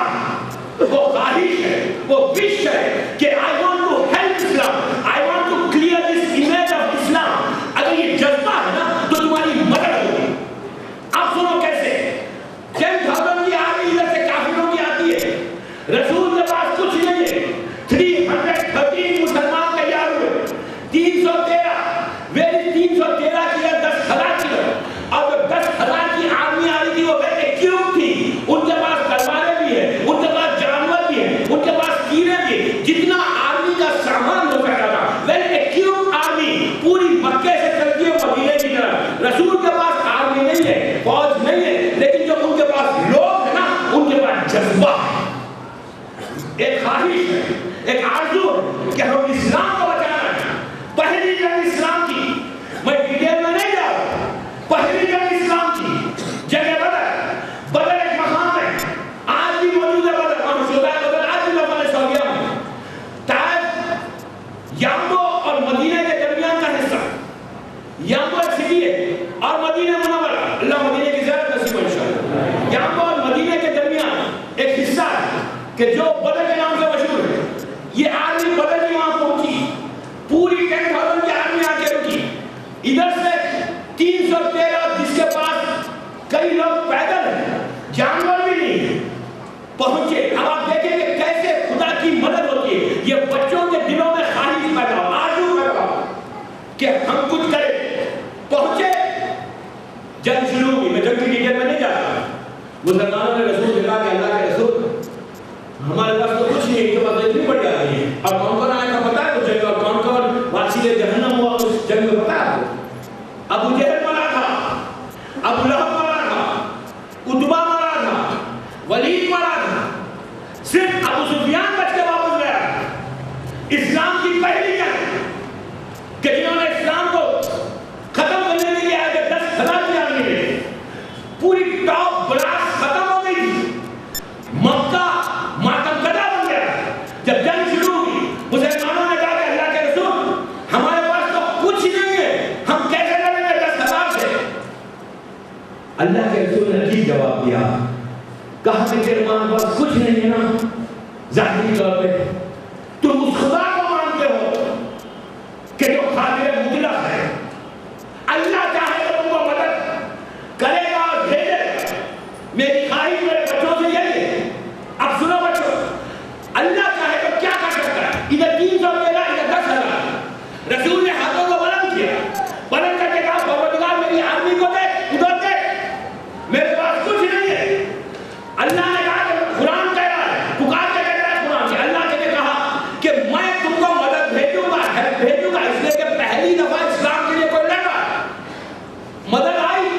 A: وہ خواہش ہے, وہ وش ہے کہ I want to help Islam, I want to clear this image of Islam, اگر یہ جذبہ ہے نا تو تمہاری مدد ہوگی. اب سنو کیسے. 10,000 کی آرمی ادھر سے کافروں کی آتی ہے, رسول کے پاس کچھ نہیں ہے. 313 مسلمان تیار ہوئے, 313 کی 10,000 کی, اور جو 10,000 کی آرمی آ رہی تھی وہ ویل ایکیوپ تھی. ان کے پاس تلواریں بھی ہیں, ان کے پاس جانور بھی ہیں, ان کے پاس تیریں بھی, جتنا آرمی کا سامان ہو سکتا تھا. ویل ایکیوپ آرمی پوری مکے سے چلتی ہے مدینے کی طرف. رسول کے پاس آرمی نہیں ہے, فوج نہیں ہے, لیکن جو ان کے پاس لوگ ہیں نا, ان کے پاس جذبہ ہے, ایک خواہش ہے, ایک آرزو ہے کہ ہم اسلام کو بچانا ہے. پہلی جنگ اسلام کی, میں ڈیٹیل میں نہیں جا رہا, پہلی جنگ اسلام کی جنگ بدر ایک مقام ہے, آج بھی موجود ہے بدر, بدر آج بھی لوگوں نے سعودیہ میں. طائف یامبو اور مدینہ کے درمیان کا حصہ, یامبو ایک سٹی ہے اور مدینہ منورہ, اللہ مدینہ کی زیارت نصیب انشاءاللہ. یامبو اور مدینہ کے درمیان ایک حصہ ہے کہ جو بدر کے نام سے مشہور ہے. یہ آرمی بدر کی وہاں پہنچی, پوری 10,000 کی آرمی آ کے رکی. ادھر سے 313 جس کے پاس کئی لوگ پیدل ہیں, جانور بھی نہیں, پہنچے. اب آپ دیکھیں کہ کیسے خدا کی مدد ہوتی ہے. یہ بچوں کے دلوں میں خواہش پیدا ہو, آرزو پیدا ہو کہ ہم کچھ کریں. پہنچے, جنگ شروع ہوئی. میں جنگ کی ڈیٹیل میں نہیں جاتا. مسلمانوں نے رسول سے کہا کہ اللہ کے رسول, ہمارے پاس تو کچھ نہیں, ان کے پاس اتنی بڑی آدمی ہے, اور کون کون آیا تھا پتا ہے اس جنگ, اور کون کون واسیلے جہنم ہوا اس جنگ میں پتا ہے. ابو جہل مرا تھا, ابو لہب مرا تھا, عتبہ مرا تھا, ولید مرا تھا, صرف ابو سفیان بچ کے واپس گیا. اسلام کی پہلی جنگ کہ جنہوں نے اسلام کو ختم کرنے کے لیے آگے 10,000 کی آرمی میں پوری ٹاپ بلاس ختم ہو گئی تھی. مکہ ماتم کدا بن گیا. جب جنگ شروع ہوئی, مسلمانوں نے کہا کہ اللہ کے رسول, ہمارے پاس تو کچھ نہیں ہے, ہم کیسے لڑیں گے 10,000 سے. اللہ کے رسول نے عجیب جواب دیا, کہا کہ تمہارے پاس کچھ نہیں ہے نا, ظاہری طور پہ تم اس خدا کو مانتے ہو کہ جو قادر مطلق ہے. اللہ چاہے تو تم کو مدد کرے گا اور بھیجے گا. میری خواہش میرے بچوں سے یہی ہے. اب سنو بچوں, اللہ چاہے تو کیا کر سکتا ہے. ادھر 313, ادھر 10,000. رسول نے ہاتھوں کو بلند کیا, بلند کر کے کہا پروردگار میری آرمی کو دے, ادھر دے, میرے پاس کچھ نہیں ہے. اللہ نے کہا کہ قرآن کہہ رہا ہے, پکار کے کہہ رہا ہے قرآن. اللہ نے کہا کہ میں تم کو مدد بھیجوں گا, اس لیے کہ پہلی دفعہ اسلام کے لیے کوئی لڑ رہا ہے. مدد آئی,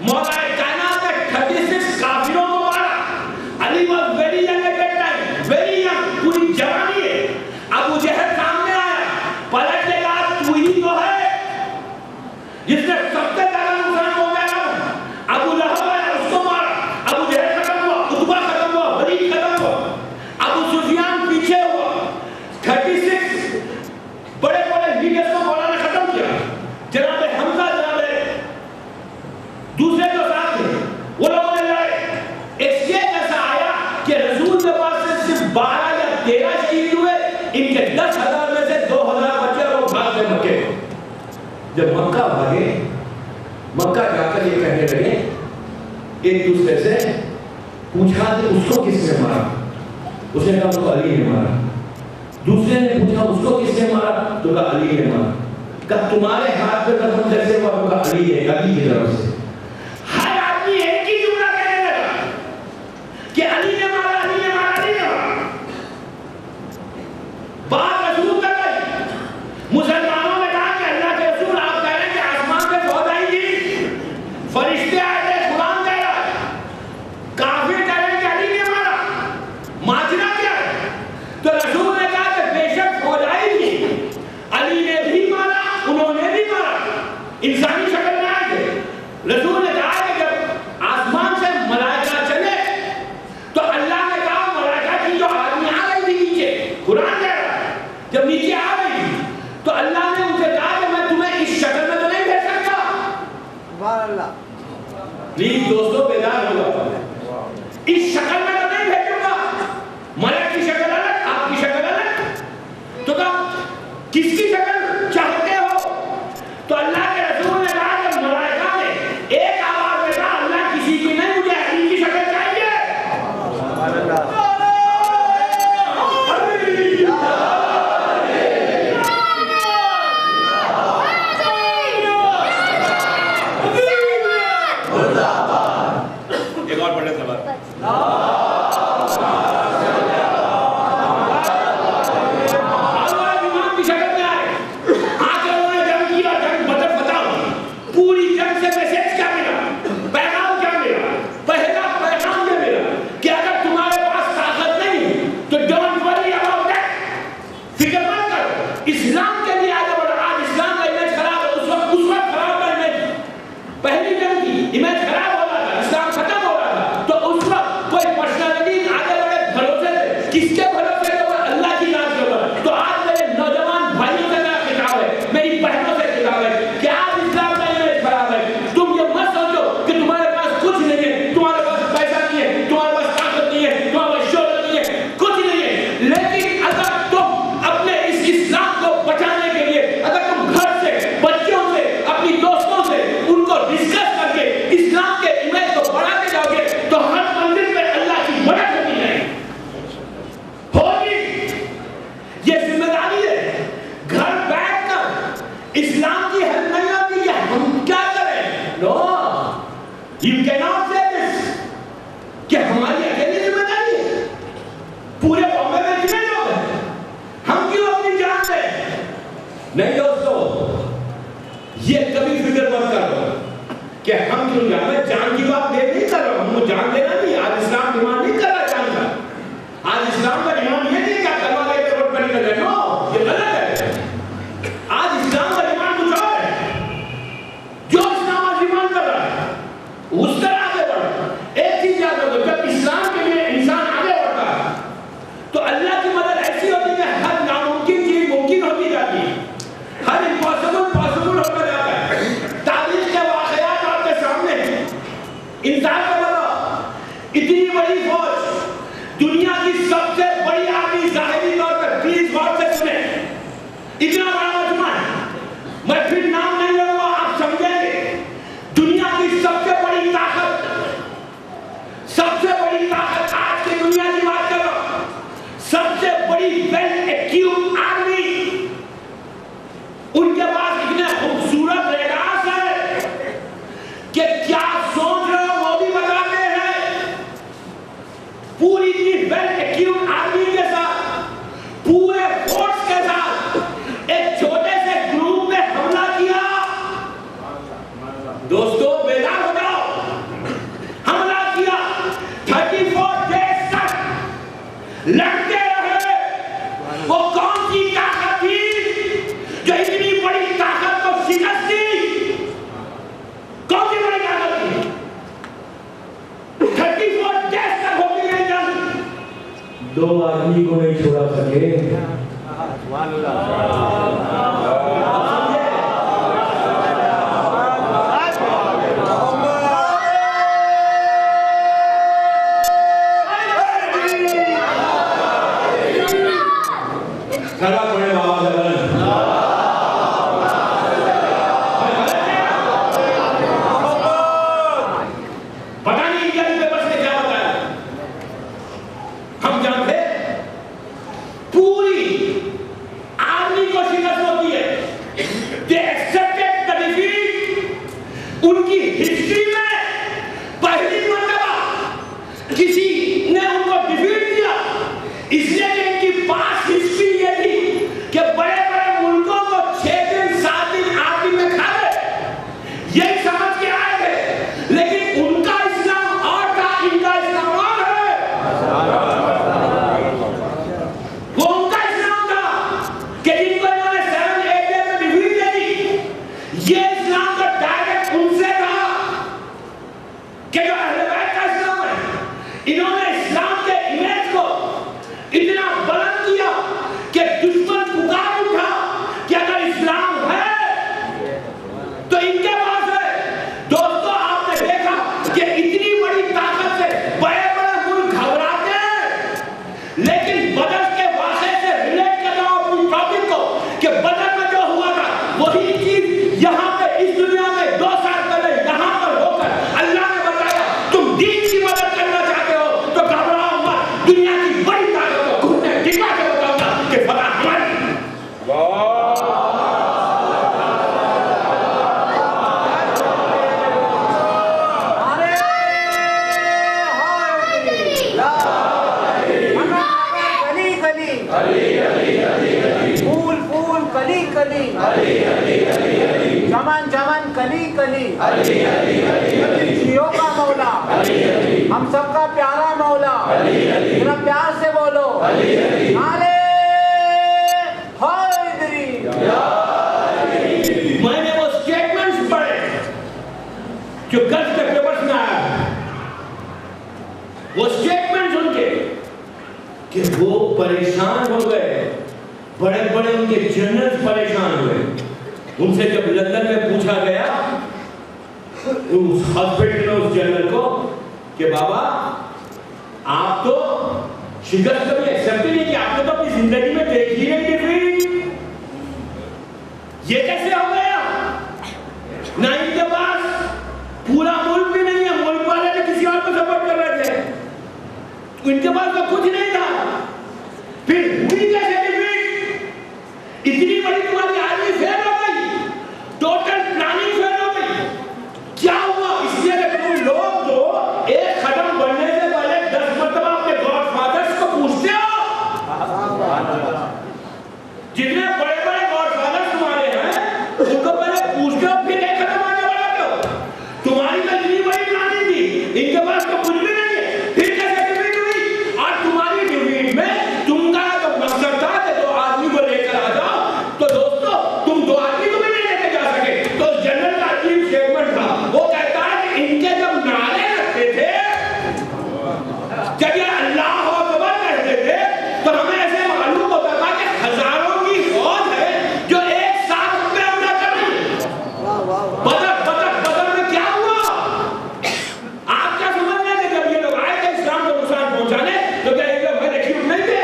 A: مولا کائنات نے 36 کافروں کو مارا. علی was very young at that time, very young, پوری جوانی ہے. ابو جہل سامنے آیا, پلٹ کے کہا تو ہی تو ہے جس نے سب سے زیادہ نقصان پہنچایا. ابو لہب ہے, اس کو مارا. ابو جہل ختم ہوا, عتبہ ختم ہوا, ولید ختم ہوا, ابو سفیان پیچھے ہوا. 36 بڑے بڑے لیڈرز کو مولا نے ختم کیا. جناب حمزہ, جناب دوسرے جو ساتھ تھے, وہ لوگوں نے لڑے. ایک یہ ایسا آیا کہ رسول کے پاس سے صرف 12 یا 13 شہید ہوئے. ان کے 10,000 میں سے 2,000 بچے اور وہ بھاگ گئے مکے. جب مکہ بھاگے, مکہ جا کر یہ کہنے لگے ایک دوسرے سے, پوچھا کہ اس کو کس نے مارا. اس نے کہا اس کو علی نے مارا. دوسرے نے پوچھا اس کو کس نے مارا, تو کہا علی نے مارا. کہا تمہارے ہاتھ پہ زخم جیسے ہوا, تو کہا علی ہے, علی کی طرف سے. ہر آدمی ایک ہی جملہ کہنے لگا کہ علی نے مارا, علی نے مارا, علی نے مارا. بات رسول تک گئی. مسلمانوں نے کہا کہ اللہ کے رسول آپ کہہ رہے ہیں کہ آسمان پہ فوج آئی تھی, فرشتے آئے تھے, قرآن کہہ رہا ہے. کافر کہہ رہے ہیں کہ علی نے مارا, ماجرا کیا ہے؟ تو رسول نے کہا کہ بے شک فوج آئی تھی, علی نے بھی مارا, انہوں نے بھی مارا, انسانی شکل میں آئے تھے. رسول نے کہا کہ جب آسمان سے ملائکہ چلے تو اللہ نے کہا ملائکہ کی جو آدمی آ رہی تھی نیچے، قرآن کہہ رہا ہے جب نیچے آ رہی تھی تو اللہ نے ان سے کہا کہ میں تمہیں اس شکل میں تو نہیں بھیج سکتا. سبحان اللہ. پلیز دوستو بیدار ہو جاؤ. اس شکل میں تو نہیں بھیجوں گا. ملک کی شکل الگ، آپ کی شکل الگ. تو کس کی شکل چاہتے ہو؟ تو اللہ کے رسول نے کہا کہ ملائکہ نے ایک آواز میں کہا اللہ کسی کی نہیں، مجھے علی کی شکل چاہیے. ایک اور پڑھے سوال. نہیں دوستو، یہ کبھی فکر مت کرو کہ ہم کیوں جائیں. میں جان کی بات نہیں کر رہا ہوں. ہم جان دینا نہیں. آج اسلام ڈیمانڈ نہیں کر رہا جان کا. آج اسلام کا ڈیمانڈ یہ نہیں کہ کروا لے کے روڈ پر نکل جائے. نو، یہ غلط ہے. آج اسلام کا ڈیمانڈ کچھ اور ہے. جو اسلام آج ڈیمانڈ کر رہا ہے اس طرح آگے بڑھو. ایک چیز یاد رکھو، جب اسلام کے لیے انسان آگے بڑھتا ہے تو اللہ کی مدد ایسی ہوتی ہے کہ ہر ناممکن چیز ممکن ہوتی جاتی ہے. ہر امپاسبل پاسبل ہوتا جاتا ہے. تاریخ کے واقعات آپ کے سامنے ہیں. انسان کا بڑا اتنی بڑی فوج، دنیا کی سب سے بڑی آرمی ظاہری طور پر، پلیز غور سے سنیں، اتنا بڑا مجمع ہے. میں پھر نام نہیں لوں گا، آپ سمجھیں گے. دنیا کی سب سے بڑی طاقت، سب سے بڑی طاقت آج کی دنیا کی بات کرو، سب سے بڑی ویل ایکوپڈ آرمی. ان کے پاس اتنے خوبصورت ریڈارز ہیں کہ کیا سوچ رہے ہو وہ بھی بتاتے ہیں. پوری ویل ایکوپڈ آرمی کے ساتھ، پورے فورس کے ساتھ ایک چھوٹے سے گروپ نے حملہ کیا. دوستو بیدار ہو جاؤ. حملہ کیا 34 days تک لڑتے رہے. وہ کون سی طاقت تھی جو اتنی بڑی طاقت کو شکست دی؟ کون سی بڑی طاقت تھی؟ 34 days تک ہوتی رہی جنگ. 2 آدمی کو نہیں چھوڑا سکے. ذرا پڑھے بابا ذرا. پتہ نہیں انڈیا کے پیپرز نے کیا بتایا. ہم جانتے پوری آرمی کو شکست ہوتی ہے. They accepted the defeat. ان کی ہسٹری میں پہلی مرتبہ کسی نے ان کو ڈیفیٹ کیا. اس لیے کہ ان کی پاس ہسٹری یہ تھی کہ بڑے بڑے ملکوں کو 6 دن 7 دن آرمی میں کھا گئے. یہی سمجھ کے آئے تھے. لیکن ان کا اسلام اور تھا، ان کا اسلام اور ہے. وہ ان کا اسلام تھا کہ جن کو انہوں نے 7-8 دن میں ڈیفیٹ دے دی. یہ اسلام کہ بدر میں جو ہوا تھا وہی چیز یہاں پہ اس دنیا میں 2 سال پہلے یہاں پر ہو کر اللہ نے بتایا تم دین کی مدد کرنا چاہتے ہو تو گھبراؤ مت، دنیا کی بڑی طاقت کو گھٹنے ٹکا کے بتاؤں گا کہ فتح ہماری۔
B: چمن چمن کلی کلی شیعوں کا مولا، ہم سب کا پیارا مولا، ذرا پیار سے بولو نعرے حیدری۔
A: میں نے وہ اسٹیٹمنٹس پڑھے جو گز کے پیپرز میں آیا، وہ اسٹیٹمنٹس ان کے کہ وہ پریشان ہو گئے، بڑے بڑے ان کے جنرلز پریشان ہوئے۔ ان سے جب لندن میں پوچھا گیا اس ہاسپٹل میں اس جنرل کو کہ بابا آپ تو شکست کبھی ایکسپٹ ہی نہیں کی، آپ نے تو اپنی زندگی میں دیکھی نہیں ڈیفیٹ، یہ کیسے ہو گیا؟ نہ ان کے پاس پورا ملک بھی نہیں ہے، ملک والے بھی کسی اور کو سپورٹ کر رہے تھے، ان کے پاس تو کچھ نہیں تھا، پھر ہوئی کیسے ڈیفیٹ؟ اتنی بڑی تمہاری آرمی فیل ہو گئی، ٹوٹل پلاننگ فیل ہو گئی، کیا ہوا؟ اس لیے کہ تم لوگ تو ایک قدم بڑھنے سے پہلے 10 مرتبہ اپنے گاڈ فادرز کو پوچھتے ہو۔ جتنے بڑے بڑے گاڈ فادرز تمہارے ہیں ان کو پہلے پوچھتے ہو پھر ایک قدم آگے بڑھاتے ہو۔ تمہاری تو اتنی بڑی پلاننگ تھی، ان کے پاس تو کچھ بھی نہیں ہے، پھر کیسے ڈیفیٹ ہوئی؟ اور تمہاری ڈیفیٹ میں تم کا تو مقصد تھا کہ 2 آدمی کو لے کر آ جاؤ، تو دوستو تم 2 آدمی کو بھی نہیں لے کے جا سکے۔ تو جنرل کا عجیب اسٹیٹمنٹ تھا، وہ کہتا ہے کہ ان کے جب نعرے لگتے تھے، جب یہ اللہ اکبر کہتے تھے تو ہمیں ایسے معلوم ہوتا تھا کہ ہزاروں کی فوج ہے جو ایک ساتھ ہم پہ حملہ کر رہی ہے۔ بدر میں کیا ہوا؟ آپ کیا سمجھ رہے تھے جب یہ لوگ آئے تھے اسلام کو نقصان پہنچانے تو کیا یہ لوگ ریکروٹ نہیں تھے؟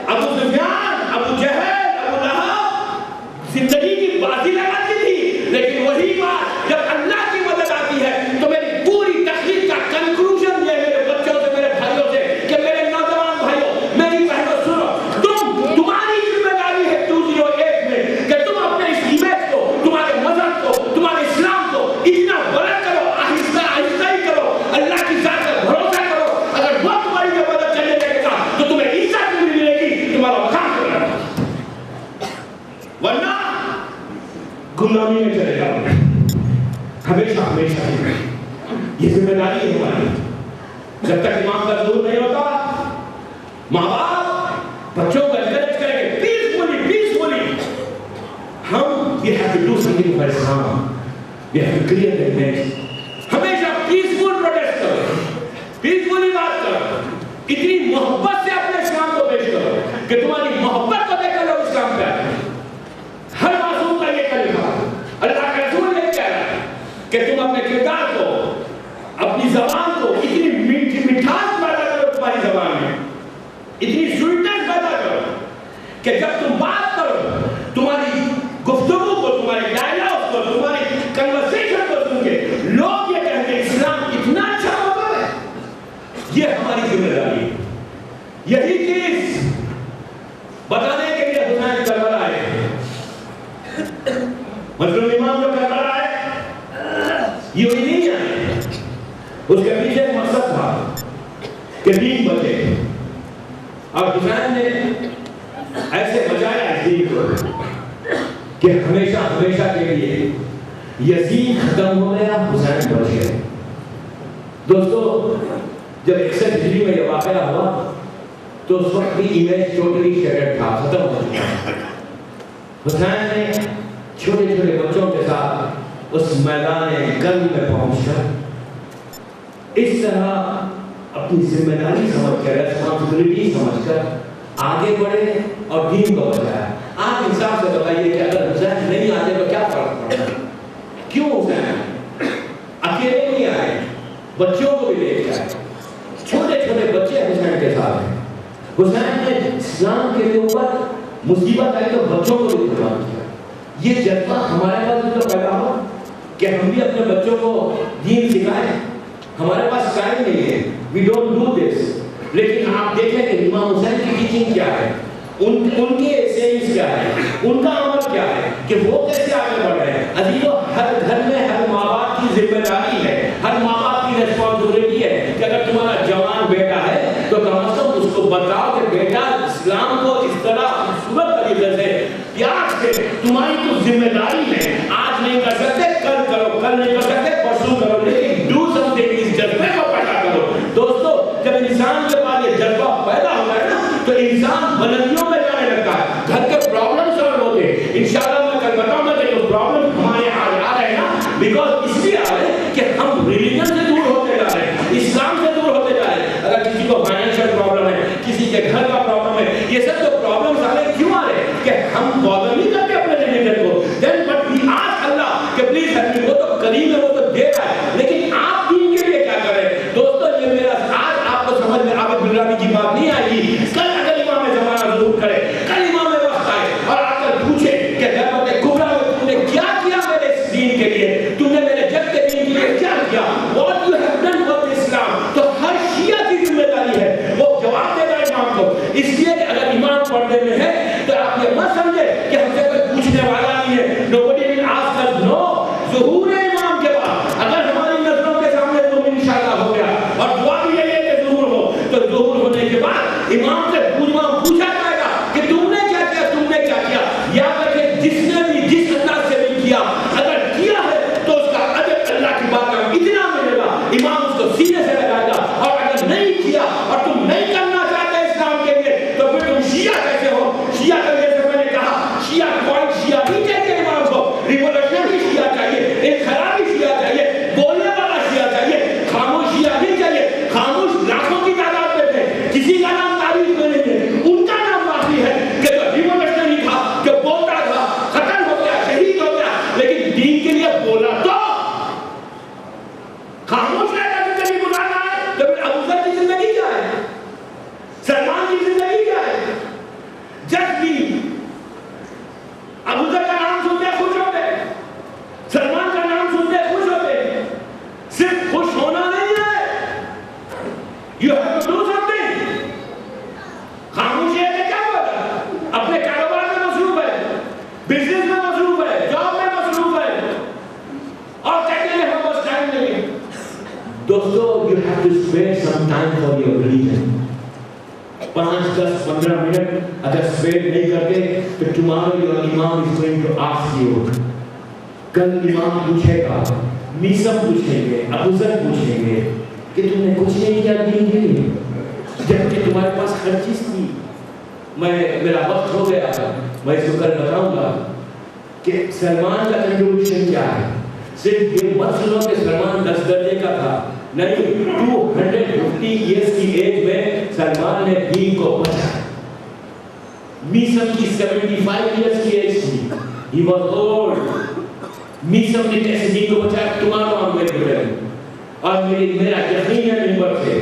A: ابو سفیان، ابو جہل، ابو لہب زندگی کی بازی لگاتی تھی، لیکن وہی بات جب اللہ کی مدد آتی ہے تو میری پوری تحقیق کا کنکلوژن یہ میرے بچوں سے، میرے بھائیوں سے، کہ میرے نوجوان بھائیوں، میری بہنوں سنو، تمہاری ذمہ داری ہے 201 میں کہ تم اپنے اس امیج کو، تمہارے مذہب کو، تمہارے اسلام کو اتنا بلند کرو، آہستہ آہستہ ہی کرو، اللہ کی ذات پر بھروسہ کرو، اگر وہ تمہاری جو مدد چلنے لگے گا تو تمہیں عزت بھی ملے گی، تمہارا مقام کرے گا، ورنہ غلامی میں چلے جاؤ گے ہمیشہ ہمیشہ۔ یہ ذمہ داری ہے ہماری، جب تک امام کا ظہور نہیں ہوتا ماں باپ بچوں کو انکریج کریں گے پیسفلی۔ ہم we have to do something for Islam, we have to create a image۔ ہمیشہ پیسفل پروٹیسٹ کرو، پیسفلی بات کرو، اتنی محبت سے اپنے اسلام کو پیش کرو کہ تمہاری محبت کو دیکھ کر لوگ اسلام پہ آئے۔ ہر معصوم کا یہ کلمہ اللہ کا رسول یہ کہہ رہا ہے کہ تم اپنے کردار کو، اپنی زبان کو اتنی میٹھی مٹھاس پیدا کرو، تمہاری زبان میں اتنی سویٹنس پیدا کرو کہ جب تم بات کرو تمہاری گفتگو کو، تمہاری ڈائلاگ کو، تمہاری کنورسیشن کو سن کے لوگ یہ کہتے ہیں اسلام اتنا اچھا ہوتا ہے۔ یہ ہماری ذمہ داری ہے، یہی چیز بتانے کے لیے حسین کربلا آئے تھے۔ مظلوم امام جو کربلا آئے یہ وہی نہیں آئے، اس کے پیچھے مقصد تھا کہ دین بچے، اور حسین نے ایسے بچایا اس دین کو کہ ہمیشہ ہمیشہ کے لیے یزید ختم ہو گیا، حسین بچ گئے۔ دوستو جب 61 ہجری میں یہ واقعہ ہوا تو اس وقت بھی امیج ٹوٹلی شیٹرڈ تھا، ختم ہو چکا۔ حسین نے چھوٹے چھوٹے بچوں کے ساتھ اس میدان جنگ میں پہنچ کر اس طرح اپنی ذمہ داری سمجھ کر، ریسپانسبلٹی سمجھ کر آگے بڑھے اور دین کو بچایا۔ آپ انصاف سے بتائیے کہ اگر حسین نہیں آتے تو کیا فرق پڑتا؟ کیوں حسین اکیلے نہیں آئے، بچوں کو بھی لے کے آئے، چھوٹے چھوٹے بچے حسین کے ساتھ ہیں۔ حسین نے اسلام کے اوپر مصیبت آئی تو بچوں کو بھی قربان کیا. یہ جذبہ ہمارے پاس بھی تو پیدا ہو کہ ہم بھی اپنے بچوں کو دین سکھائیں. ہمارے پاس ٹائم نہیں ہے, وی ڈونٹ ڈو دس. لیکن آپ دیکھیں کہ امام حسین کی ٹیچنگ کیا ہے, ان کے سینس کیا ہے, ان کا عمل کیا ہے, کہ وہ کیسے آگے بڑھ رہے ہیں. عزیزو, ہر گھر میں ہر ماں باپ کی ذمہ داری ہے, ہر ماں باپ کی ریسپانسبلٹی ہے کہ اگر تمہارا جوان بیٹا ہے تو کم از کم اس کو بتاؤ کہ بیٹا اسلام کو اس طرح خوبصورت طریقے سے پیار سے, تمہاری تو ذمہ داری ہے, آج نہیں کر سکتے کل کرو, کل نہیں کر سکتے پرسوں کرو, لیکن ڈو سم تھنگ, اس جذبے کو پیدا کرو. دوستو, جب انسان کے پاس یہ جذبہ پیدا ہوتا ہے نا تو انسان بلندیوں میں جانے لگتا ہے, گھر کے پرابلم سالو ہوتے ہیں. انشاءاللہ میں کل بتاؤں گا کہ جو پرابلم ہمارے آ رہے ہیں نا, بیکاز اس لیے آ رہے ہیں کہ ہم ریلیجن سے دور ہوتے جا رہے ہیں, اسلام سے دور ہوتے جا رہے ہیں. اگر کسی کو فائنینشیل پرابلم ہے, کسی کے گھر کا پرابلم ہے, یہ سب جو پرابلمس آ رہے ہیں کیوں آ رہے ہیں کہ ہم بادر نہیں کرتے اپنے ریلیجن کو. دین بٹ وی آسک اللہ کہ پلیز ہیلپ می. وہ تو کریم ہے, وہ تو دے رہا ہے, لیکن آپ دین کے لیے کیا کریں. دوستو, یہ میرا آج آپ کو سمجھ میں عابد بلرانی کی بات نہیں آئی. کل اگر امام زمانہ ضرور کرے, کل امام وقت آئے اور آ کر پوچھے کہ غیبت کبریٰ میں تم نے کیا کیا میرے دین کے لیے, تم نے میرے جد کے دین کے لیے کیا کیا, what you have done for Islam, تو ہر شیعہ کی ذمہ داری ہے وہ جواب دے گا امام کو. اس لیے کہ اگر امام پردے میں ہے تو آپ یہ مت سمجھے کہ ہم سے کوئی پوچھنے والا نہیں ہے. nobody will ask us, no. ظہور ہے امام کے بعد. اگر ہماری نظروں کے سامنے ظہور انشاءاللہ ہو گیا, اور دعا بھی یہی ہے کہ ظہور ہو, تو ظہور ہونے کے بعد امام سے پوچھا جائے گا کہ تم نے کیا کیا, تم نے کیا کیا. یاد رکھیں, جس نے بھی جس انداز سے بھی کیا, اگر کیا ہے تو اس کا اجر اللہ کی بات میں اتنا ملے گا, امام اس کو سینے سے لگائے گا. اور اگر نہیں کیا اور تم نہیں کرنا چاہتے اسلام کے لیے, تو پھر تم شیعہ کیسے ہو. شیعہ کا جیسے میں نے کہا, شیعہ کوئی شیعہ نہیں چاہیے امام کو, ریولیوشنری شیعہ چاہیے, ایک خرابی شیعہ چاہیے, بولنے والا شیعہ چاہیے, خاموش شیعہ نہیں چاہیے. خاموش لاکھوں کی تعداد میں تھے, کسی کا نام تعریف میں نہیں ہے, ان کا نام باقی ہے کہ جو ریولیوشنری تھا, جو بولتا تھا, ختم ہو گیا, شہید ہو گیا, لیکن دین کے لیے بولا تو خاموش رہتا. زندگی گزارنا ہے تو پھر ابو ذر کی زندگی کیا ہے, سلمان کی زندگی کیا ہے. جب بھی ابو ذر کا نام سنتے خوش ہوتے, سلمان کا نام سنتے خوش ہوتے. صرف خوش ہونا نہیں ہے, you have to do something. خاموشی ہے کہ کیا ہوتا, اپنے کاروبار میں مصروف ہے, بزنس میں مصروف ہے, جاب میں مصروف ہے, اور کہتے ہیں ہمیں بس ٹائم نہیں ہے. دوستو, you have to spare some time for your religion. 5, 10, 15 minute اگر spare نہیں کرتے تو tomorrow your imam is going to ask you. کل امام پوچھے گا, میسم پوچھیں گے, ابو ذر پوچھیں گے کہ تم نے کچھ نہیں کیا دین کے لیے, جبکہ تمہارے پاس ہر چیز تھی. میرا وقت ہو گیا, میں اس کو کل بتاؤں گا کہ سلمان کا کنٹریبیوشن کیا ہے. صرف یہ مت سنو کہ سلمان 10 درجے کا تھا, نہیں, 250 ایئرس کی ایج میں سلمان نے دین کو پہنچا. میسم کی 75 ایئرس کی ایج تھی, he was old. میسم نے کیسے دین کو پہنچایا, تمہارا ہم میرے بڑے. اور میرا یقین ہے منبر سے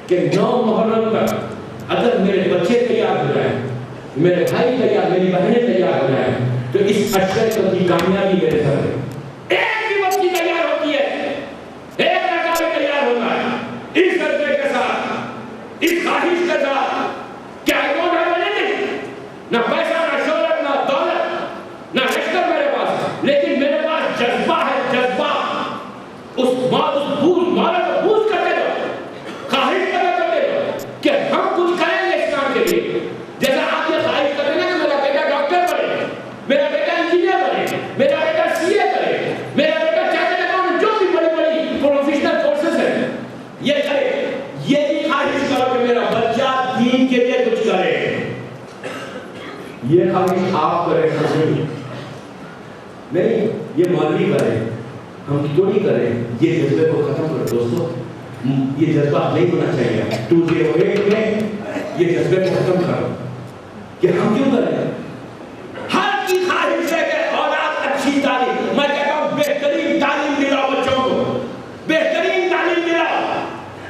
A: کہ 9 محرم تک اگر میرے بچے تیار ہو جائیں, میرے بھائی تیار, میری بہنیں تیار ہو جائیں, تو اس اشرف کی کامیابی میرے سر ہے. ایک بھی وقت کی تیار ہوتی ہے, ایک رکعت میں تیار ہوتا ہے, اس جذبے کے ساتھ, اس خواہش کے ساتھ کہ I don't have anything, نہ پیسہ, نہ شہرت, نہ دولت, نہ لشکر میرے پاس, لیکن میرے پاس جذبہ ہے. جذبہ اس مالا کو پوچھ کرتے دو, خواہش کرتے دو کہ ہم کچھ کریں گے اسلام کے لیے. جیسا آپ یہ خواہش کرتے ہیں کہ میرا بیٹا ڈاکٹر بنے, میرا بیٹا انجینئر بنے, میرا بیٹا سی اے کرے, میرا بیٹا چارٹرڈ اکاؤنٹنٹ, جو بھی بڑی بڑی پروفیشنل کورسز ہیں یہ کرے. یہ بھی خواہش کرو کہ میرا بچہ دین کے لیے کچھ کرے. یہ خواہش آپ کریں, نہیں یہ مولوی کرے, ہم کیوں نہیں کریں. یہ جذبے کو ختم کرو دوستو, یہ جذبہ نہیں ہونا چاہیے. 2008 میں یہ جذبے کو ختم کرو کہ ہم کیوں کریں. ہر کی خواہش ہے کہ اولاد اچھی تعلیم, میں کہتا ہوں بہترین تعلیم دلاؤ بچوں کو, بہترین تعلیم دلاؤ.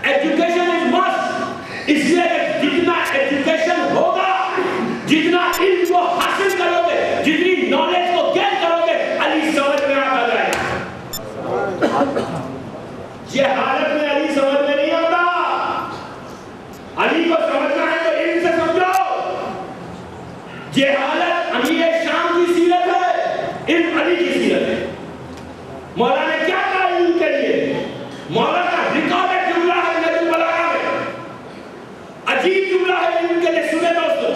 A: ایجوکیشن از مسٹ, اس لیے جتنا ایجوکیشن ہوگا, جتنا علم وہ جہالت امیر شام کی سیرت ہے، علم علی کی سیرت ہے۔ مولا نے کیا کہا علم کے لیے؟ مولا کا ریکارڈ جملہ ہے نبی البلاغہ میں، عجیب جملہ ہے علم کے لیے۔ سنیں دوستو،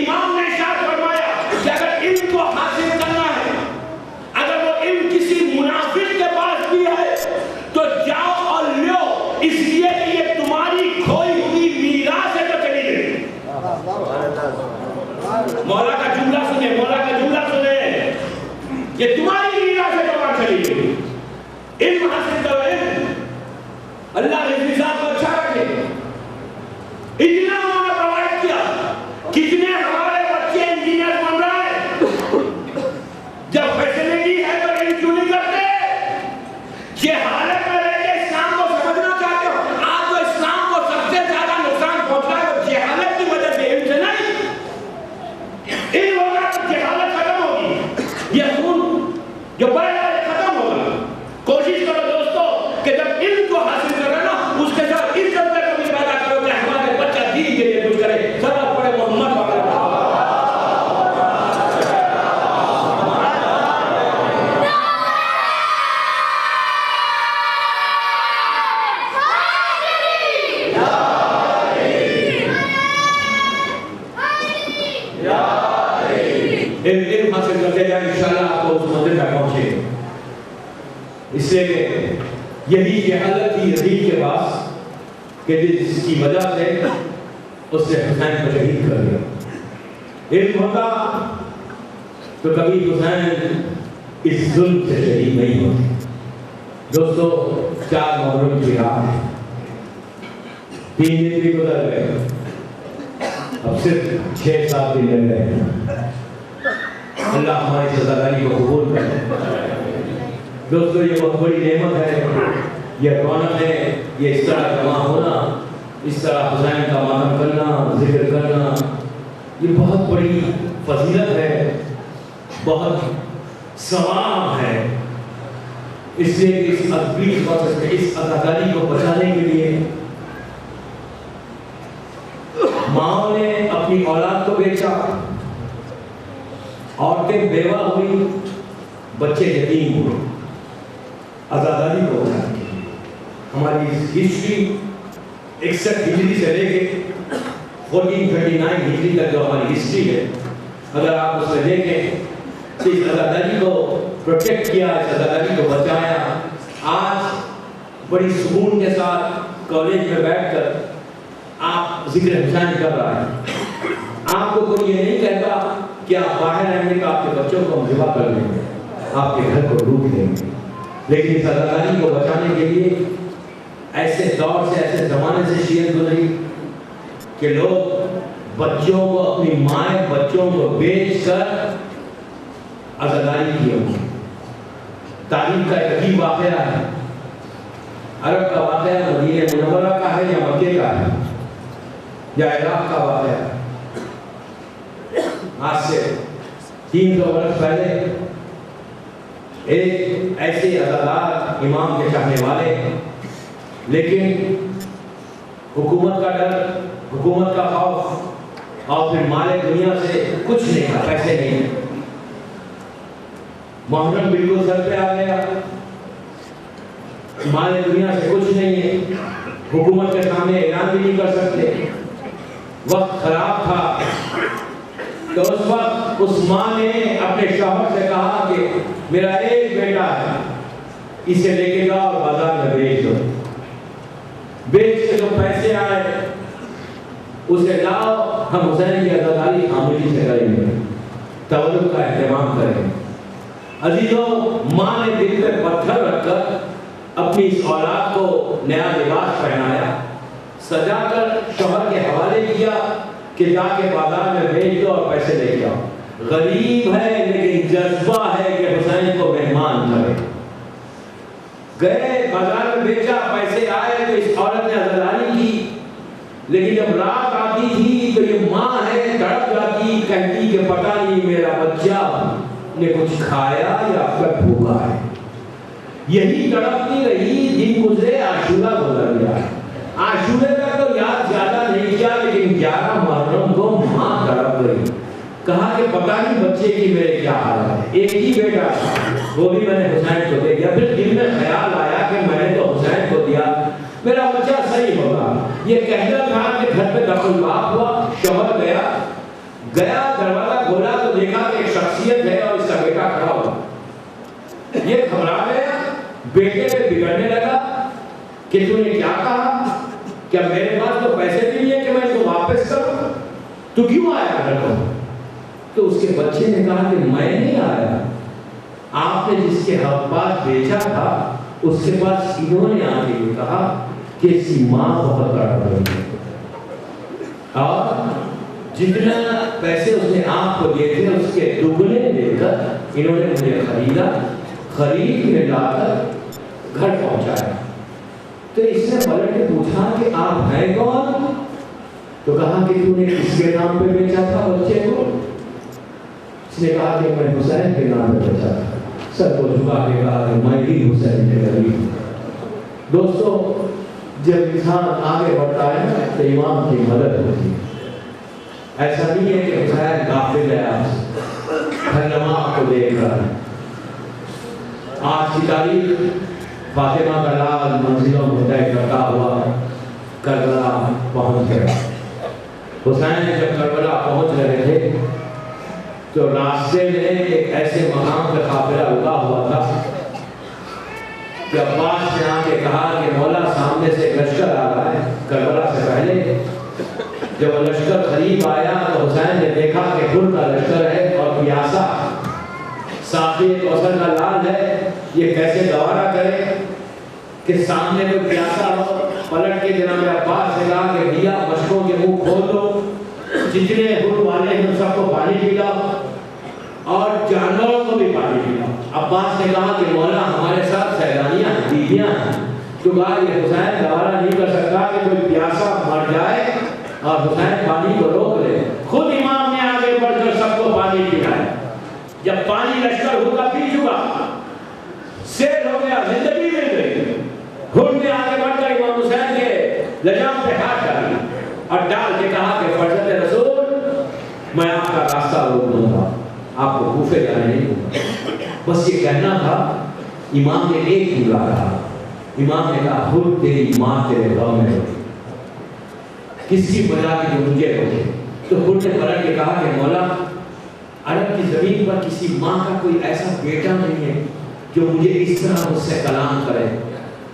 A: امام نے ارشاد فرمایا کہ اگر علم کو حاصل کرنا ہے، اگر وہ علم کسی منافق کے پاس بھی ہے تو جاؤ اور لو، اس لیے کہ یہ تمہاری کھوئی ہوئی میراث ہے جو چلی گئی۔ مولا کا جملہ سنیں، مولا کا جملہ سنیں، یہ تمہاری میراث ہے جو وہاں چلی گئی۔ علم حاصل کرو، علم۔ اللہ نے مزاج کو اچھا رکھے، اتنا انہوں نے پرووائڈ کیا۔ کتنے ہمارے بچے انجینئر بن رہے ہیں، جب فیسلٹی ہے تو علم کیوں نہیں کرتے؟ جہالت میں رہ کے اسلام کو سمجھنا چاہتے ہو۔ آج تو اسلام کو سب سے زیادہ نقصان پہنچا ہے وہ جہالت کی وجہ سے، علم سے نہیں۔ علم ہوگا تو جہالت ختم ہوگی، یہ خون جو بڑھ رہا ہے ختم ہوگا۔ کوشش کرو دوستو کہ جب علم کو حاصل کرو نا، اس کے ساتھ عزت میں کبھی پیدا کرو کہ ہمارے بچہ دین کے لیے کچھ کرے۔ سب پڑھے محمد وغیرہ۔ علم حاصل کرتے جائیں، انشاءاللہ آپ کو اس منزل تک پہنچے گا۔ اس لیے کہ یہی جہالت تھی یزید کے پاس کہ جس کی وجہ سے اس نے حسین کو شہید کر دیا۔ علم ہوتا تو کبھی حسین اس ظلم سے شہید نہیں ہوتے۔ دوستو، 4 محرم کی رات ہے، 3 دن بھی گزر گئے، اب صرف 6-7 دن رہ گئے ہیں۔ اللہ ہماری سزاداری کو قبول کرے۔ دوستو، یہ بہت بڑی نعمت ہے، یہ رونق ہے، یہ اس طرح جمع ہونا، اس طرح حسین کا ماتم کرنا، ذکر کرنا، یہ بہت بڑی فضیلت ہے، بہت ثواب ہے۔ اس لیے اس عظیم وقت میں اس عزاداری کو بچانے کے لیے ماں نے اپنی اولاد کو بیچا، عورتیں بیوہ ہوئی، بچے یتیم ہوئے، عزاداری کو بچانے کے لیے۔ ہماری ہسٹری 61 ہجری سے لے کے 1439 ہجری تک جو ہماری ہسٹری ہے، اگر آپ اس میں دیکھیں تو اس عزاداری کو پروٹیکٹ کیا، اس عزاداری کو بچایا۔ آج بڑی سکون کے ساتھ کالج میں بیٹھ کر آپ ذکر حسین کر رہا ہے۔ آپ کو کوئی یہ نہیں کہتا کہ آپ باہر رہیں گے تو آپ کے بچوں کو ہم ذبح کر دیں گے، آپ کے گھر کو لوٹ دیں گے، لیکن اس عزاداری کو بچانے کے لیے ایسے دور سے، ایسے زمانے سے شریعت گزری کہ لوگ بچوں کو، اپنی مائیں بچوں کو بیچ کر عزاداری کی ہوگی۔ تاریخ کا ایک عجیب واقعہ ہے، عرب کا واقعہ مدینہ منورہ کا ہے یا مکے کا ہے یا عراق کا واقعہ ہے۔ آج سے 300 برس پہلے ایک ایسے عزادار امام کے چاہنے والے، لیکن حکومت کا ڈر، حکومت کا خوف اور پھر مال دنیا سے کچھ نہیں تھا، پیسے نہیں۔ محرم بالکل سر پہ آ گیا، مال دنیا سے کچھ نہیں ہے، حکومت کے سامنے اعلان بھی نہیں کر سکتے، وقت خراب تھا۔ تو اس وقت اس ماں نے اپنے شوہر سے کہا کہ میرا ایک بیٹا ہے، اسے لے کے جاؤ اور بازار میں بیچ دو، بیچ کے جو پیسے آئے اسے لاؤ، ہم حسین کی عزاداری خاموشی سے کریں گے، تولد کا اہتمام کریں گے۔ عزیزوں، ماں نے دل پہ پتھر رکھ کر اپنی اس اولاد کو نیا لباس پہنایا، سجا کر شوہر کے حوالے کیا کہ جا کے بازار میں بیچ دو اور پیسے لے کے آؤ۔ غریب ہے لیکن جذبہ ہے کہ حسین کو مہمان کرے۔ گئے بازار میں بیچا، پیسے آئے تو اس عورت نے عزاداری کی، لیکن جب رات آتی تھی تو یہ ماں ہے تڑپ جاتی، کہتی کہ پتہ نہیں میرا بچہ نے کچھ کھایا یا اب تک بھوکا ہے۔ یہی تڑپتی رہی، دن گزرے، عاشورہ گزر گیا۔ عاشورے کا تو یاد زیادہ نہیں کیا، لیکن 11 محرم کو ماں تڑپ گئی کہا کہ پتہ نہیں بچے کی میرے کیا حال ہے، ایک ہی بیٹا تھا، وہ بھی میں نے حسین کو دے دیا۔ پھر دل میں خیال آیا کہ میں نے تو حسین کو دیا، میرا بچہ صحیح ہوگا۔ یہ کہنا تھا کہ گھر پہ دخل باب ہوا، شوہر گیا دروازہ کھولا تو دیکھا کہ ایک شخصیت ہے اور اس کا بیٹا کھڑا ہوا۔ یہ گھبرا گیا، بیٹے پہ بگڑنے لگا کہ تو نے کیا کہا، کیا میرے پاس تو پیسے بھی نہیں ہے کہ میں اس کو واپس کروں، تو کیوں آیا گھر کو؟ تو اس کے بچے نے کہا کہ میں نہیں آیا، آپ نے جس کے پاس بیچا تھا اس کے پاس انہوں نے آ کے کہا کہ اس کی ماں بہت تڑپ رہی ہے اور جتنا پیسے اس نے آپ کو دیے تھے اس کے دگنے دے کر انہوں نے مجھے خریدا، خرید میں لا کر گھر پہنچایا۔ تو اس نے پلٹ کے پوچھا کہ آپ ہیں کون؟ تو کہا کہ تو نے کس کے نام پہ بیچا تھا بچے کو؟ اس نے کہا کہ میں حسین کے نام پہ بیچا تھا۔ سر کو جھکا کے کہا کہ میں بھی حسین کے قریب ہوں۔ دوستو، جب انسان آگے بڑھتا ہے تو امام کی مدد ہوتی ہے۔ ایسا نہیں ہے کہ حسین غافل ہے آپ سے، ہر نماز کو دیکھ رہا ہے۔ آج کی تاریخ فاطمہ کا لال منزلوں میں طے کرتا ہوا کربلا پہنچ گیا۔ حسین جب کربلا پہنچ رہے تھے تو راستے میں ایک ایسے مقام پہ قافلہ رکا ہوا تھا کہ عباس نے آ کے کہا کہ مولا سامنے سے ایک لشکر آ رہا ہے۔ کربلا سے پہلے جب لشکر قریب آیا تو حسین نے دیکھا کہ خود کا لشکر ہے اور پیاسا ساقی کوثر کا لال ہے، یہ کیسے گوارا کرے کہ سامنے کوئی پیاسا ہو۔ پلٹ کے جناب عباس نے کہا کہ بھیا مشکوں کے منہ کھول دو، جتنے خود والے ہیں سب کو پانی پلاؤ اور جانوروں کو بھی پانی پلاؤ۔ عباس نے کہا کہ مولا ہمارے ساتھ سیلانیاں ہیں، بیویاں ہیں، تو کہا یہ حسین گوارا نہیں کر سکتا کہ کوئی پیاسا مر جائے اور حسین پانی کو روک لے۔ خود امام نے آگے بڑھ کر سب کو پانی پلایا۔ جب پانی لشکر ہوگا پی چکا، سیل ہو گیا، زندگی مل گئی، خود نے آگے بڑھ کر امام حسین کے لجام پہ ہاتھ ڈالی اور ڈال کے کہا کہ فرزند رسول میں آپ کا راستہ روک دوں گا، آپ کو کوفے جانے نہیں دوں گا۔ بس یہ کہنا تھا۔ امام نے ایک جملہ کہا، امام نے کہا خود تیری ماں تیرے غم میں ہوتی، کس کی وجہ کی جو مجھے ہوتے۔ تو خود نے پلٹ کے کہا کہ مولا عرب کی زمین پر کسی ماں کا کوئی ایسا بیٹا نہیں ہے جو مجھے اس طرح مجھ سے کلام کرے،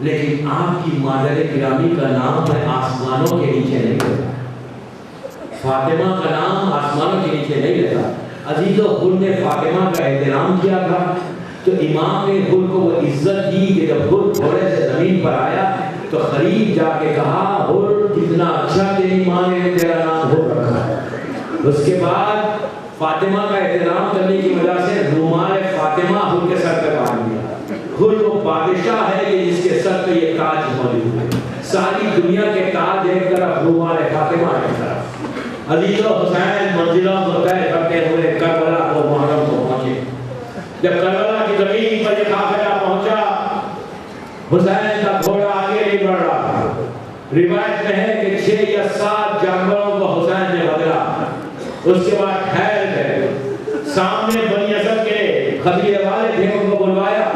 A: لیکن آپ کی مادر گرامی کا نام میں آسمانوں کے نیچے نہیں لیتا، فاطمہ کا نام آسمانوں کے نیچے نہیں لیتا۔ عزیزو، خود نے فاطمہ کا احترام کیا تھا تو امام نے خود کو وہ عزت دی کہ جب خود گھوڑے سے زمین پر آیا تو قریب جا کے کہا خود کتنا اچھا تیری ماں نے تیرا نام ہو رکھا ہے۔ اس کے بعد فاطمہ کا احترام کرنے کی وجہ سے رومال فاطمہ خود کے سر پہ باندھ دیا۔ خود وہ بادشاہ ہے کہ جس کے سر پہ یہ تاج موجود ہے، ساری دنیا کے تاج ایک طرف، رومال فاطمہ ایک طرف۔ علی و حسین منزلوں کو طے کرتے ہوئے کربلا کو محرم کو پہنچے۔ جب کربلا کی زمین پر یہ قافلہ پہنچا، حسین کا گھوڑا آگے نہیں بڑھ رہا تھا۔ روایت میں ہے کہ 6 یا 7 جانوروں کو حسین نے بدلا۔ اس کے بعد ٹھہر گئے، سامنے بنی اسد کے قبیلے والے تھے، ان کو بلوایا،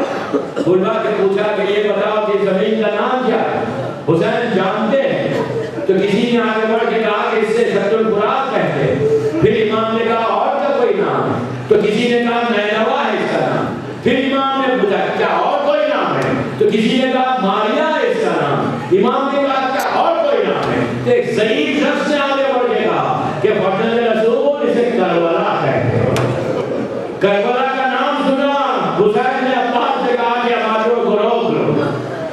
A: بلوا کے پوچھا کہ یہ بتاؤ کہ زمین کا نام کیا ہے؟ حسین جانتے ہیں؟ تو کسی نے آگے بڑھ کے کہا کہ اس سے شد الفرات کہتے ہیں۔ پھر امام نے کہا اور کا کوئی نام ہے؟ تو کسی نے کہا نینوا ہے اس کا نام۔ پھر امام نے پوچھا کیا اور کوئی نام ہے؟ تو کسی نے کہا ماریا ہے اس کا نام۔ امام نے کہا کیا اور کوئی نام ہے؟ تو ایک ضعیف شخص نے آگے بڑھ کے کہا کہ فرزند رسول اسے کربلا کہتے ہیں۔ کربلا کا نام سنا، حسین نے عباس سے کہا کہ ہماروں کو روک لو،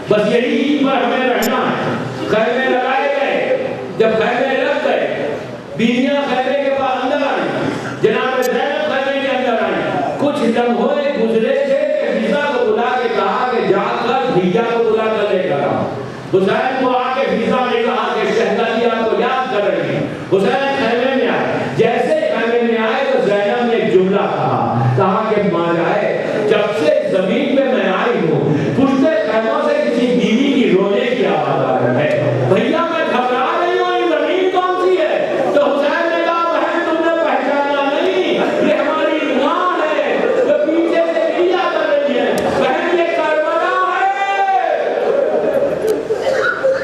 A: بس یہی پر ہمیں رہنا ہے۔ خیمے لگائے گئے، جب خیمے لگ گئے، بیویاں خیمے کے پاس اندر آئی، جناب زینب خیمے کے اندر آئی۔ کچھ لمحے گزرے تھے کہ فضا کو بلا کے کہا کہ جا کر بھیا کو بلا کر لے کر آؤ۔ حسین کو آ کے فضا نے کہا کہ شہزادی آپ کو یاد کر رہی ہے۔ حسین خیمے میں آئے، جیسے خیمے میں آئے تو زینب نے ایک جملہ کہا کہ ماں جائے جب سے زمین پہ میں آئی ہوں پشتے خیموں سے کسی بیوی کی رونے کی آواز آ رہی ہے، بھیا میں گھبرا رہی ہوں، یہ زمین کون سی ہے؟ تو حسین نے کہا بہن تم نے پہچانا نہیں،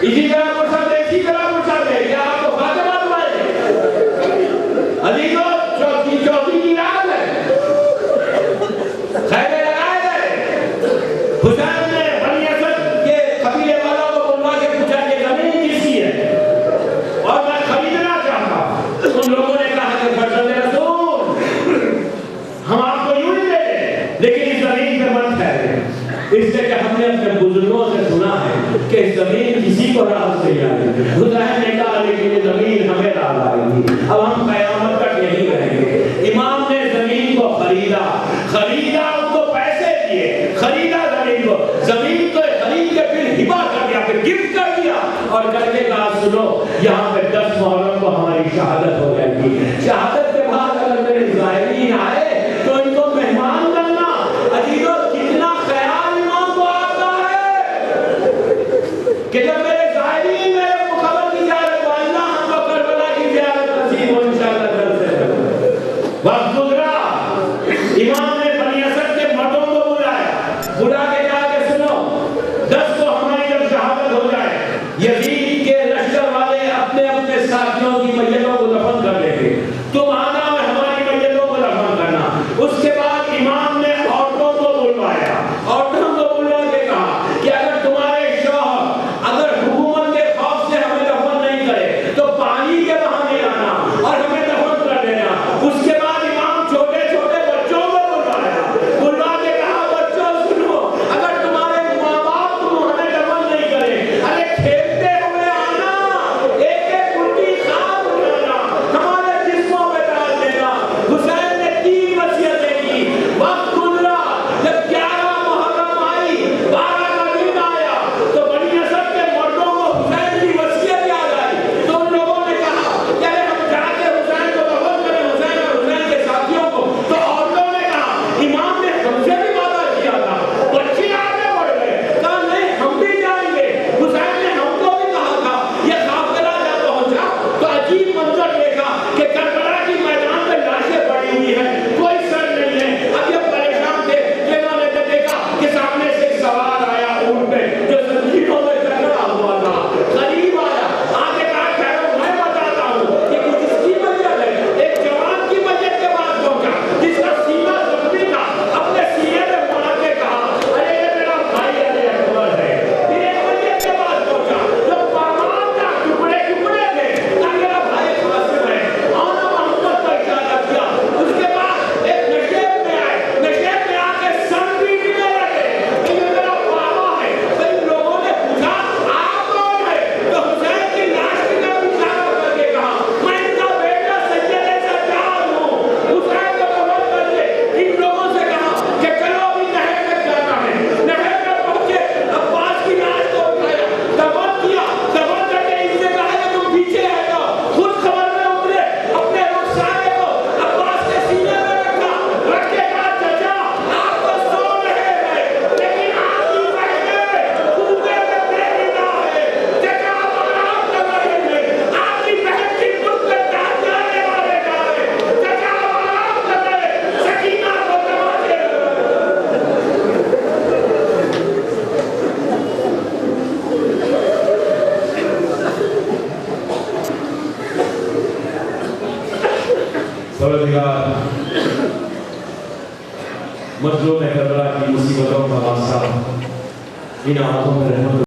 A: اسی طرح فرصت ہے، اسی طرح فرصت ہے، کیا آپ کو فاطمہ دعائے عزیزوں چوتھی کی رات ہے، خیمے لگائے گئے، حسین نے بنی اسد کے قبیلے والوں کو بلوا کے پوچھا کہ زمین کس کی ہے اور میں خریدنا چاہتا ہوں۔ ان لوگوں نے کہا کہ فرزند رسول ہم آپ کو یوں ہی دے دیں لیکن اس زمین پہ مت ٹھہرے، اس لیے کہ ہم نے اپنے بزرگوں سے سنا ہے کہ زمین کسی کو راحت نہیں آئے گی۔ حسین نے کہا لیکن یہ زمین ہمیں راحت آئے گی، اب ہم قیامت تک یہیں رہیں گے۔ امام نے زمین کو خریدا، ان کو پیسے دیے، خریدا زمین کو، زمین کو خرید کے پھر ہبا کر دیا، پھر گفٹ کر دیا اور کر کے کہا سنو یہاں پہ 10 محرم کو ہماری شہادت ہو جائے گی، شہادت کے بعد اگر میرے زائرین آئے تو ان کو مہمان کرنا۔ عزیزوں کتنا خیال امام کو آتا ہے کہ جب میرے زائرین میرے مقبر کی زیارت کو اللہ ہم کو کربلا کی زیارت نصیب ہو انشاءاللہ کل سے۔ وقت گزرا، امام نے بنی اسد کے مردوں کو بلا کے کہا کہ سنو 10 کو ہماری جب شہادت ہو جائے یزید کے لشکر والے اپنے اپنے ساتھیوں کی میتوں کو دفن کر دیں گے، تم آنا اور ہماری میتوں کو دفن کرنا۔ اس کے بعد امام نے عورتوں کو بلوایا، عورتوں کو بلوا کے کہا کہ اگر تمہارے شوہر اگر حکومت کے خوف سے ہمیں دفن نہیں کرے تو پانی کے بہانے آنا اور ہمیں دفن کر دینا۔ اس کے بعد امام چھوٹے چھوٹے بچوں کو بلوا کے کہا بچوں سنو اگر تمہارے ماں باپ تم ہمیں دفن نہیں کرے ارے کھیلتے ہوئے آنا، ایک ایک الٹی خواب اٹھانا، ہمارے جسموں پہ ڈال دینا۔ حسین نے 3 وصیتیں کی۔ وقت گزرا، جب 11 محرم آئی، 12 کا دن آیا تو بنی اسد کے مردوں کو حسین کی وصیت یاد آئی تو ان لوگوں نے کہا کہ ارے ہم جا کے حسین کو دفن کریں، حسین اور حسین کے ساتھیوں کو۔ تو عورتوں نے کہا امام نے ہم سے بھی وعدہ کیا تھا، بچے آگے بڑھ گئے، کہا نہیں ہم بھی جائیں گے، حسین نے ہم کو بھی کہا تھا۔ یہ قافلہ جب پہنچا تو عجیب منظر دیکھا کہ کربلا کی میدان میں لاشیں پڑی ہوئی ہیں، کوئی سر نہیں ہے۔ اب یہ پریشان تھے کہ انہوں نے دیکھا کہ سامنے سے ایک سوار آیا اونٹ پہ جو زنجیروں میں جکڑا ہوا تھا، قریب آیا، آگے کہا ٹھہرو میں بتاتا ہوں کہ کس کی میت ہے۔ ایک جوان کی میت کے پاس پہنچا جس کا سینہ زخمی تھا، اپنے سینے میں مار کے کہا ارے یہ میرا بھائی علی اکبر ہے۔ پھر ایک میت کے پاس پہنچا جو پامال تھا، ٹکڑے ٹکڑے تھے، کہا میرا بھائی قاسم ہے، آنا محمد کا اشارہ کیا۔ اس کے بعد ایک نشیب میں آئے، نشیب میں آ کے سر پیٹنے لگے کہ یہ میرا بابا ہے۔ پھر لوگوں نے پوچھا آپ کون ہے؟ تو حسین کی لاش کی طرف اشارہ کر کے کہا میں ان کا بیٹا سید سجاد ہوں۔ حسین کو دفن کر دے۔ ان لوگوں سے کہا کہ چلو ابھی نہر تک جانا ہے۔ نہر تک پہنچے، عباس کی لاش کو اٹھایا، دفن کیا، دفن کر کے ان سے کہا کہ تم پیچھے رہ جاؤ۔ خود خبر میں اترے، اپنے رخسارے کو عباس کے سینے میں رکھا، رکھ کے کہا چچا آپ تو سو رہے ہیں لیکن آپ کی بہنیں کوفے میں بے ندا ہے، چچا آپ آرام کر رہے ہیں، آپ کی بہن کی خود پہ داد جانے والے جا رہے ہیں، چچا آپ آرام کر رہے ہیں، سکینہ کو تماچے لگ رہے ہیں۔ پروردگار مظلوم کربلا کی مصیبتوں کا واسطہ ان آنکھوں میں رحمت